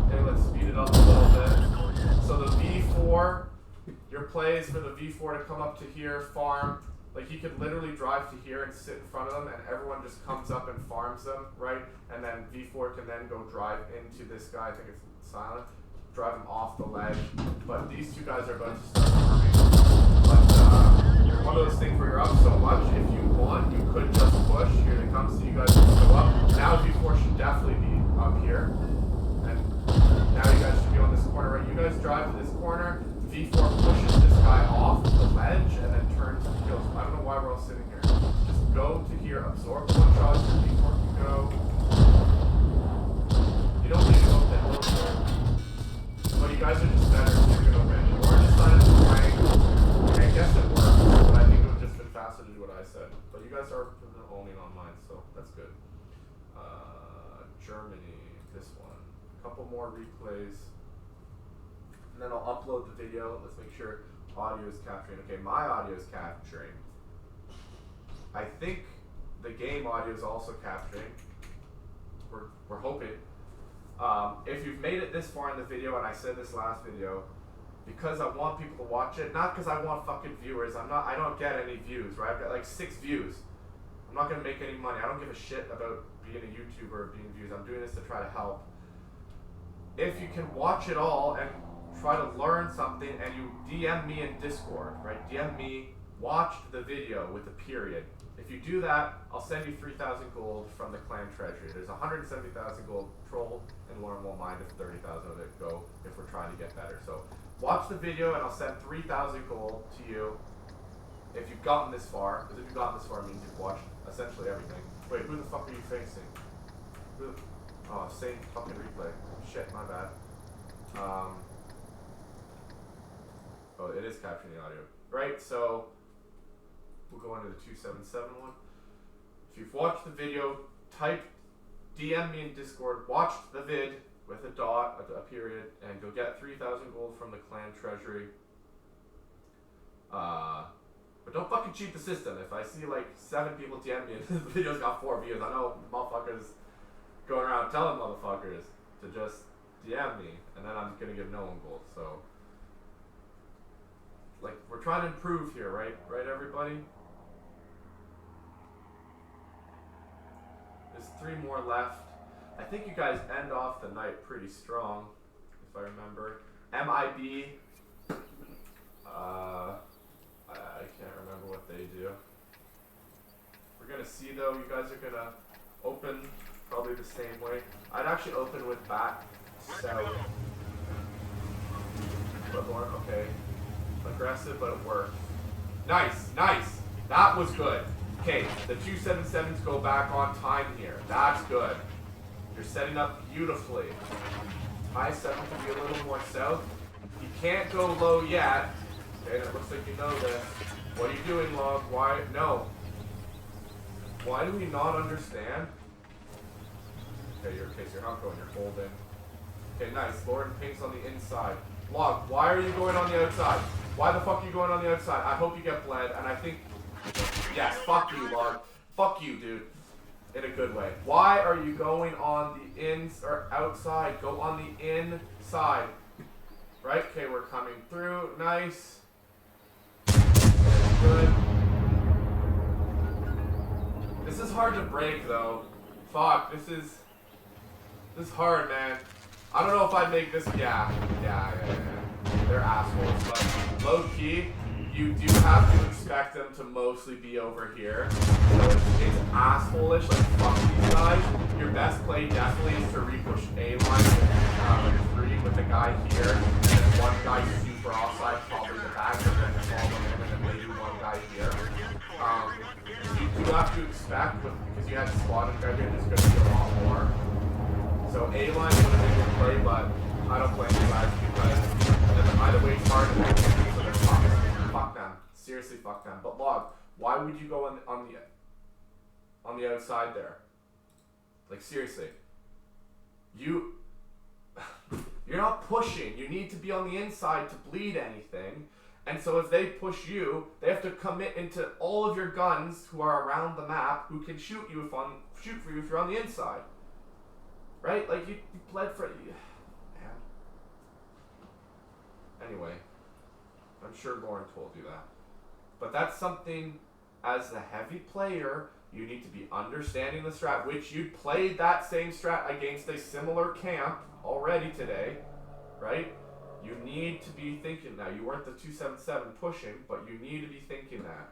Okay, let's speed it up a little bit. So the V4, your play is for the V4 to come up to here, farm. Like, he could literally drive to here and sit in front of them, and everyone just comes up and farms them, right? And then V4 can then go drive into this guy, I think it's Silent, drive him off the ledge. But these 2 guys are about to start farming. But one of those things where you're up so much, if you want, you could just push. Here they come, so you guys can go up. Now V4 should definitely be up here. And now you guys should be on this corner, right? You guys drive to this corner. V4 pushes this guy off the ledge and then turns and kills him. I don't know why we're all sitting here. Just go to here, absorb 1 shot, so V4 can go. You don't need to go up the hill here. But you guys are just better, so you're gonna win. You are decided to rank. I guess it works, but I think it would have just been faster to do what I said. But you guys are owning online, so that's good. Germany, this one. A couple more replays. And then I'll upload the video. Let's make sure audio is capturing. Okay, my audio is capturing. I think the game audio is also capturing. We're hoping. If you've made it this far in the video, and I said this last video, because I want people to watch it, not because I want fucking viewers. I don't get any views, right? I've got like 6 views. I'm not gonna make any money. I don't give a shit about being a YouTuber or being views. I'm doing this to try to help. If you can watch it all and try to learn something, and you DM me in Discord, right? DM me, watched the video with a period. If you do that, I'll send you 3,000 gold from the clan treasury. There's 170,000 gold. Troll and Lauren won't mind if 30,000 of it go if we're trying to get better. So watch the video and I'll send 3,000 gold to you if you've gotten this far. Because if you've gotten this far, it means you've watched essentially everything. Wait, who the fuck are you facing? Oh, same fucking replay. Shit, my bad. Oh, it is capturing the audio. Right, so we'll go into the 277 one. If you've watched the video, DM me in Discord, watched the vid with a dot, a period, and you'll get 3,000 gold from the clan treasury. But don't fucking cheat the system. If I see like 7 people DM me and the video's got 4 views, I know motherfuckers going around telling motherfuckers to just DM me, and then I'm gonna give no one gold. So, like, we're trying to improve here, right? Right, everybody? There's 3 more left. I think you guys end off the night pretty strong, if I remember. MIB. I can't remember what they do. We're gonna see though. You guys are gonna open probably the same way. I'd actually open with bat, so. But more, okay. Aggressive, but it worked. Nice, nice. That was good. Okay, the 277s go back on time here. That's good. You're setting up beautifully. High 7 can be a little more south. You can't go low yet. Okay, it looks like you know this. What are you doing, Log? Why? No. Why do we not understand? Okay, you're not going, you're holding. Okay, nice. Lauren Pink's on the inside. Log, why are you going on the outside? Why the fuck are you going on the outside? I hope you get bled, and I think... Yes, fuck you, Log. Fuck you, dude. in a good way. Why are you going on the ins or outside? Go on the inside. Right? Okay, we're coming through. Nice. Good. This is hard to break though. Fuck, this is hard, man. I don't know if I'd make this. Yeah. They're assholes, but low key, you do have to expect them to mostly be over here. So it's asshole-ish, like fuck these guys. Your best play definitely is to re-push A line with 3 with the guy here, and then one guy super offside, probably the back, and then follow him, and then maybe one guy here. You do have to expect, because you had squad and guy here, there's going to be a lot more. So A line would have been good play, but I don't blame you guys because either way it's hard, and so they're fuck them. Seriously, fuck them. But Log, why would you go on the outside there? Like seriously, you're not pushing. You need to be on the inside to bleed anything. And so if they push you, they have to commit into all of your guns who are around the map who can shoot for you if you're on the inside. Right? Like you bled for you. Man. Anyway, I'm sure Lauren told you that. But that's something as the heavy player you need to be understanding the strat, which you played that same strat against a similar camp already today, right? You need to be thinking that. You weren't the 277 pushing, but you need to be thinking that.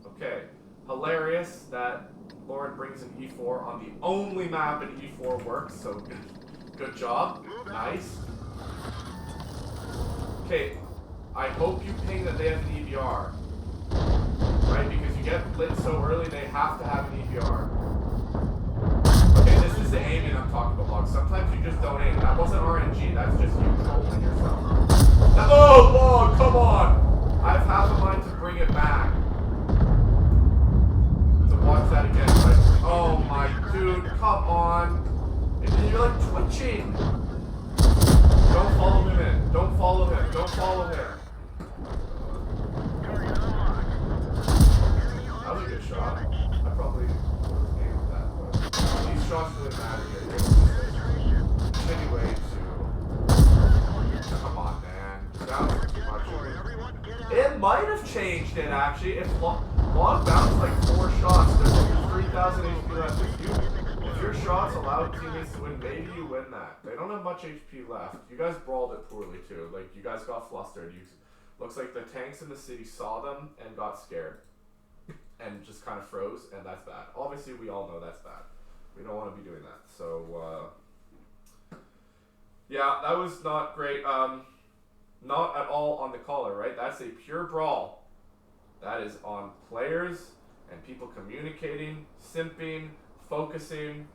Okay. Hilarious that Lauren brings an E4 on the only map an E4 works, so good job. Nice. Okay, I hope you ping that they have an EBR. Right, because you get blitzed so early, they have to have an EBR. Okay, this is the aiming I'm talking about, Log. Sometimes you just don't aim. That wasn't RNG, that's just you trolling yourself. Oh, Log, come on! I have half a mind to bring it back. Watch that again, like, oh my dude, come on. And you're like twitching. Don't follow him in. Don't follow him. Don't follow him. That was a good shot. I probably aimed that, but these shots really matter here. Anyway, come on, man. That was too much. It might have changed it actually. If Log bounced like 4 shots, there's only 3,000 HP left. If your shots allow teammates to win, maybe you win that. They don't have much HP left. You guys brawled it poorly too. Like you guys got flustered. Looks like the tanks in the city saw them and got scared. And just kind of froze, and that's bad. Obviously we all know that's bad. We don't want to be doing that. So yeah, that was not great. Not at all on the caller, right? That's a pure brawl. That is on players and people communicating, simping, focusing,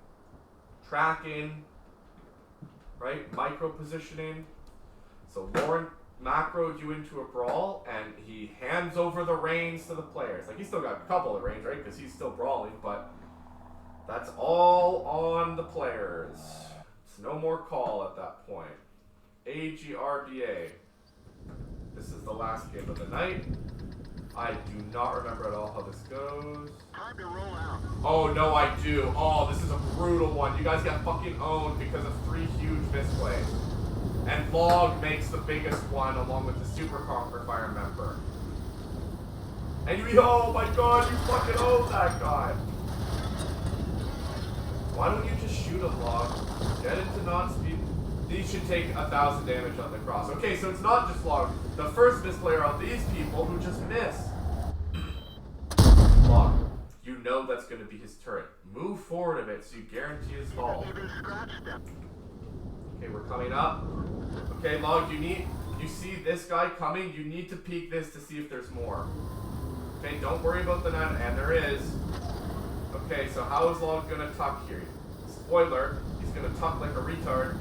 tracking, right? Micro positioning. So Lauren macroed you into a brawl and he hands over the reins to the players. Like he's still got a couple of reins, right? Because he's still brawling, but that's all on the players. It's no more call at that point. AGRBA. This is the last game of the night. I do not remember at all how this goes. Time to roll out. Oh, no, I do. Oh, this is a brutal one. You guys got fucking owned because of 3 huge misplays. And Log makes the biggest one along with the Super Conquer Fire member. And you, oh my god, you fucking owned that guy. Why don't you just shoot him, Log? Get into non-speed. These should take 1,000 damage on the cross. Okay, so it's not just Log. The first misplayer are these people who just miss. Log, you know that's going to be his turret. Move forward a bit so you guarantee his fall. Okay, we're coming up. Okay, Log, you see this guy coming, you need to peek this to see if there's more. Okay, don't worry about the net, and there is. Okay, so how is Log going to tuck here? Spoiler, he's going to tuck like a retard.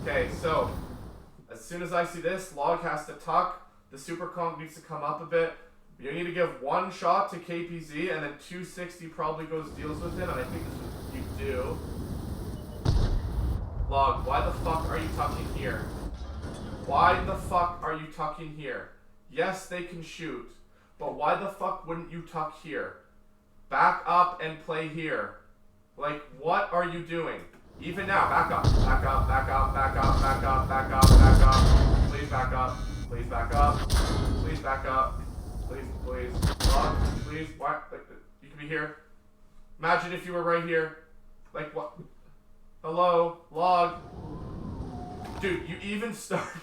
Okay, so as soon as I see this, Log has to tuck. The Super Conk needs to come up a bit. You need to give 1 shot to KPZ, and then 260 probably deals with him, and I think this is what you do. Log, why the fuck are you tucking here? Why the fuck are you tucking here? Yes, they can shoot, but why the fuck wouldn't you tuck here? Back up and play here. Like, what are you doing? Even now, back up, back up, back up, back up, back up, back up, back up. Please back up. Please back up. Please back up. Please, please. Log, please. What? Like, you can be here. Imagine if you were right here. Like, what? Hello? Log? Dude, you even started.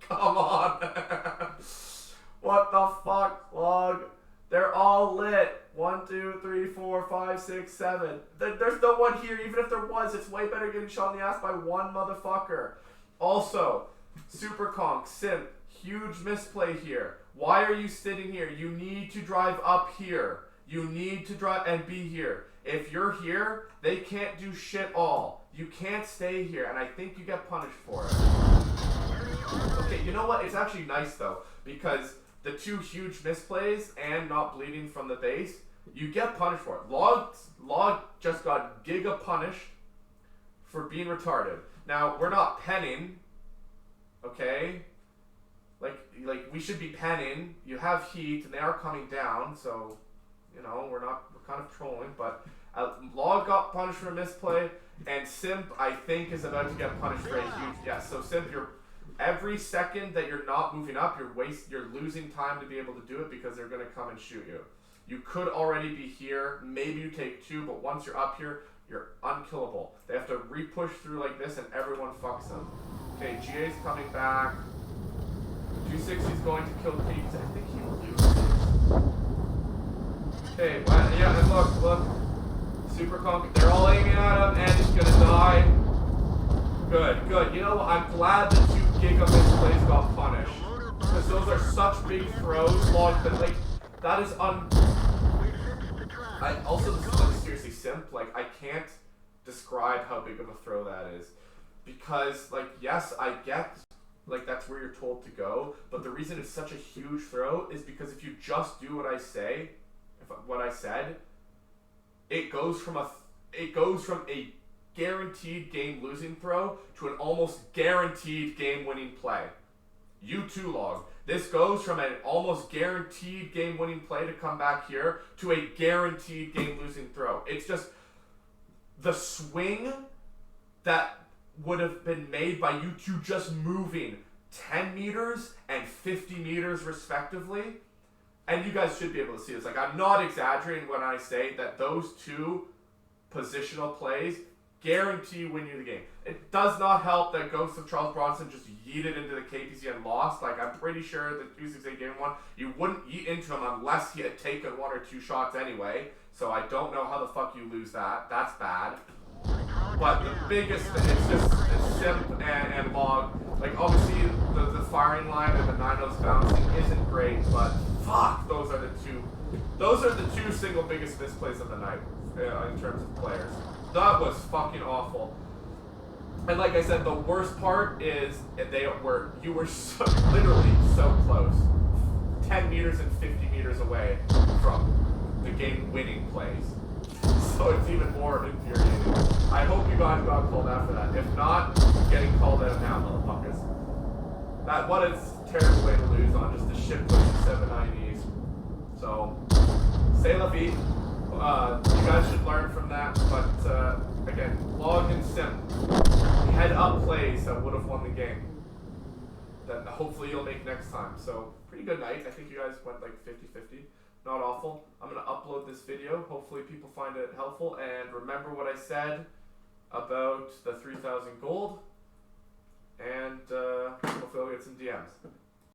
Come on. What the fuck, Log? They're all lit. 1, 2, 3, 4, 5, 6, 7. There's no one here. Even if there was, it's way better getting shot in the ass by one motherfucker. Also, Super Conk, Simp, huge misplay here. Why are you sitting here? You need to drive up here. You need to drive and be here. If you're here, they can't do shit all. You can't stay here, and I think you get punished for it. Okay, you know what? It's actually nice, though, because the 2 huge misplays and not bleeding from the base, you get punished for it. Log just got giga punished for being retarded. Now, we're not penning, okay? Like we should be penning. You have heat, and they are coming down, so, you know, we're kind of trolling, but Log got punished for a misplay, and Simp, I think, is about to get punished for a huge, yes, so Simp, every second that you're not moving up, you're losing time to be able to do it because they're going to come and shoot you. You could already be here. Maybe you take 2, but once you're up here, you're unkillable. They have to re-push through like this, and everyone fucks them. Okay, GA's coming back. 260's going to kill Peaks. I think he loses. Okay, well, yeah, and look. Super Conk, they're all aiming at him, and he's going to die. Good. You know what? I'm glad the 2 giga misplays got punished. Because those are such big throws, Log, that, like, that is also, this is, like, seriously Simp. Like, I can't describe how big of a throw that is. Because, like, yes, I get, like, that's where you're told to go. But the reason it's such a huge throw is because if you just do what I say, what I said, it goes from a guaranteed game losing throw to an almost guaranteed game winning play. You too, Log. This goes from an almost guaranteed game winning play to come back here to a guaranteed game losing throw. It's just the swing that would have been made by you two just moving 10 meters and 50 meters respectively. And you guys should be able to see this. Like, I'm not exaggerating when I say that those 2 positional plays guarantee win you the game. It does not help that Ghost of Charles Bronson just yeeted into the KPC and lost. Like, I'm pretty sure that 268 game 1, you wouldn't yeet into him unless he had taken 1 or 2 shots anyway. So I don't know how the fuck you lose that. That's bad. But the biggest thing, it's Simp and Log. Like, obviously, the firing line and the 9-0's bouncing isn't great, but fuck, those are the 2 single biggest misplays of the night in terms of players. That was fucking awful. And like I said, the worst part is you were literally so close. 10 meters and 50 meters away from the game-winning plays. So it's even more infuriating. I hope you guys got called out for that. If not, getting called out now, motherfuckers. What a terrible way to lose on just a shit push of 790s. So, c'est la vie. You guys should learn from that. But again, Log and Simp, head up plays that would have won the game. That hopefully you'll make next time. So, pretty good night. I think you guys went like 50-50. Not awful. I'm going to upload this video. Hopefully people find it helpful. And remember what I said about the 3,000 gold. And hopefully I'll get some DMs.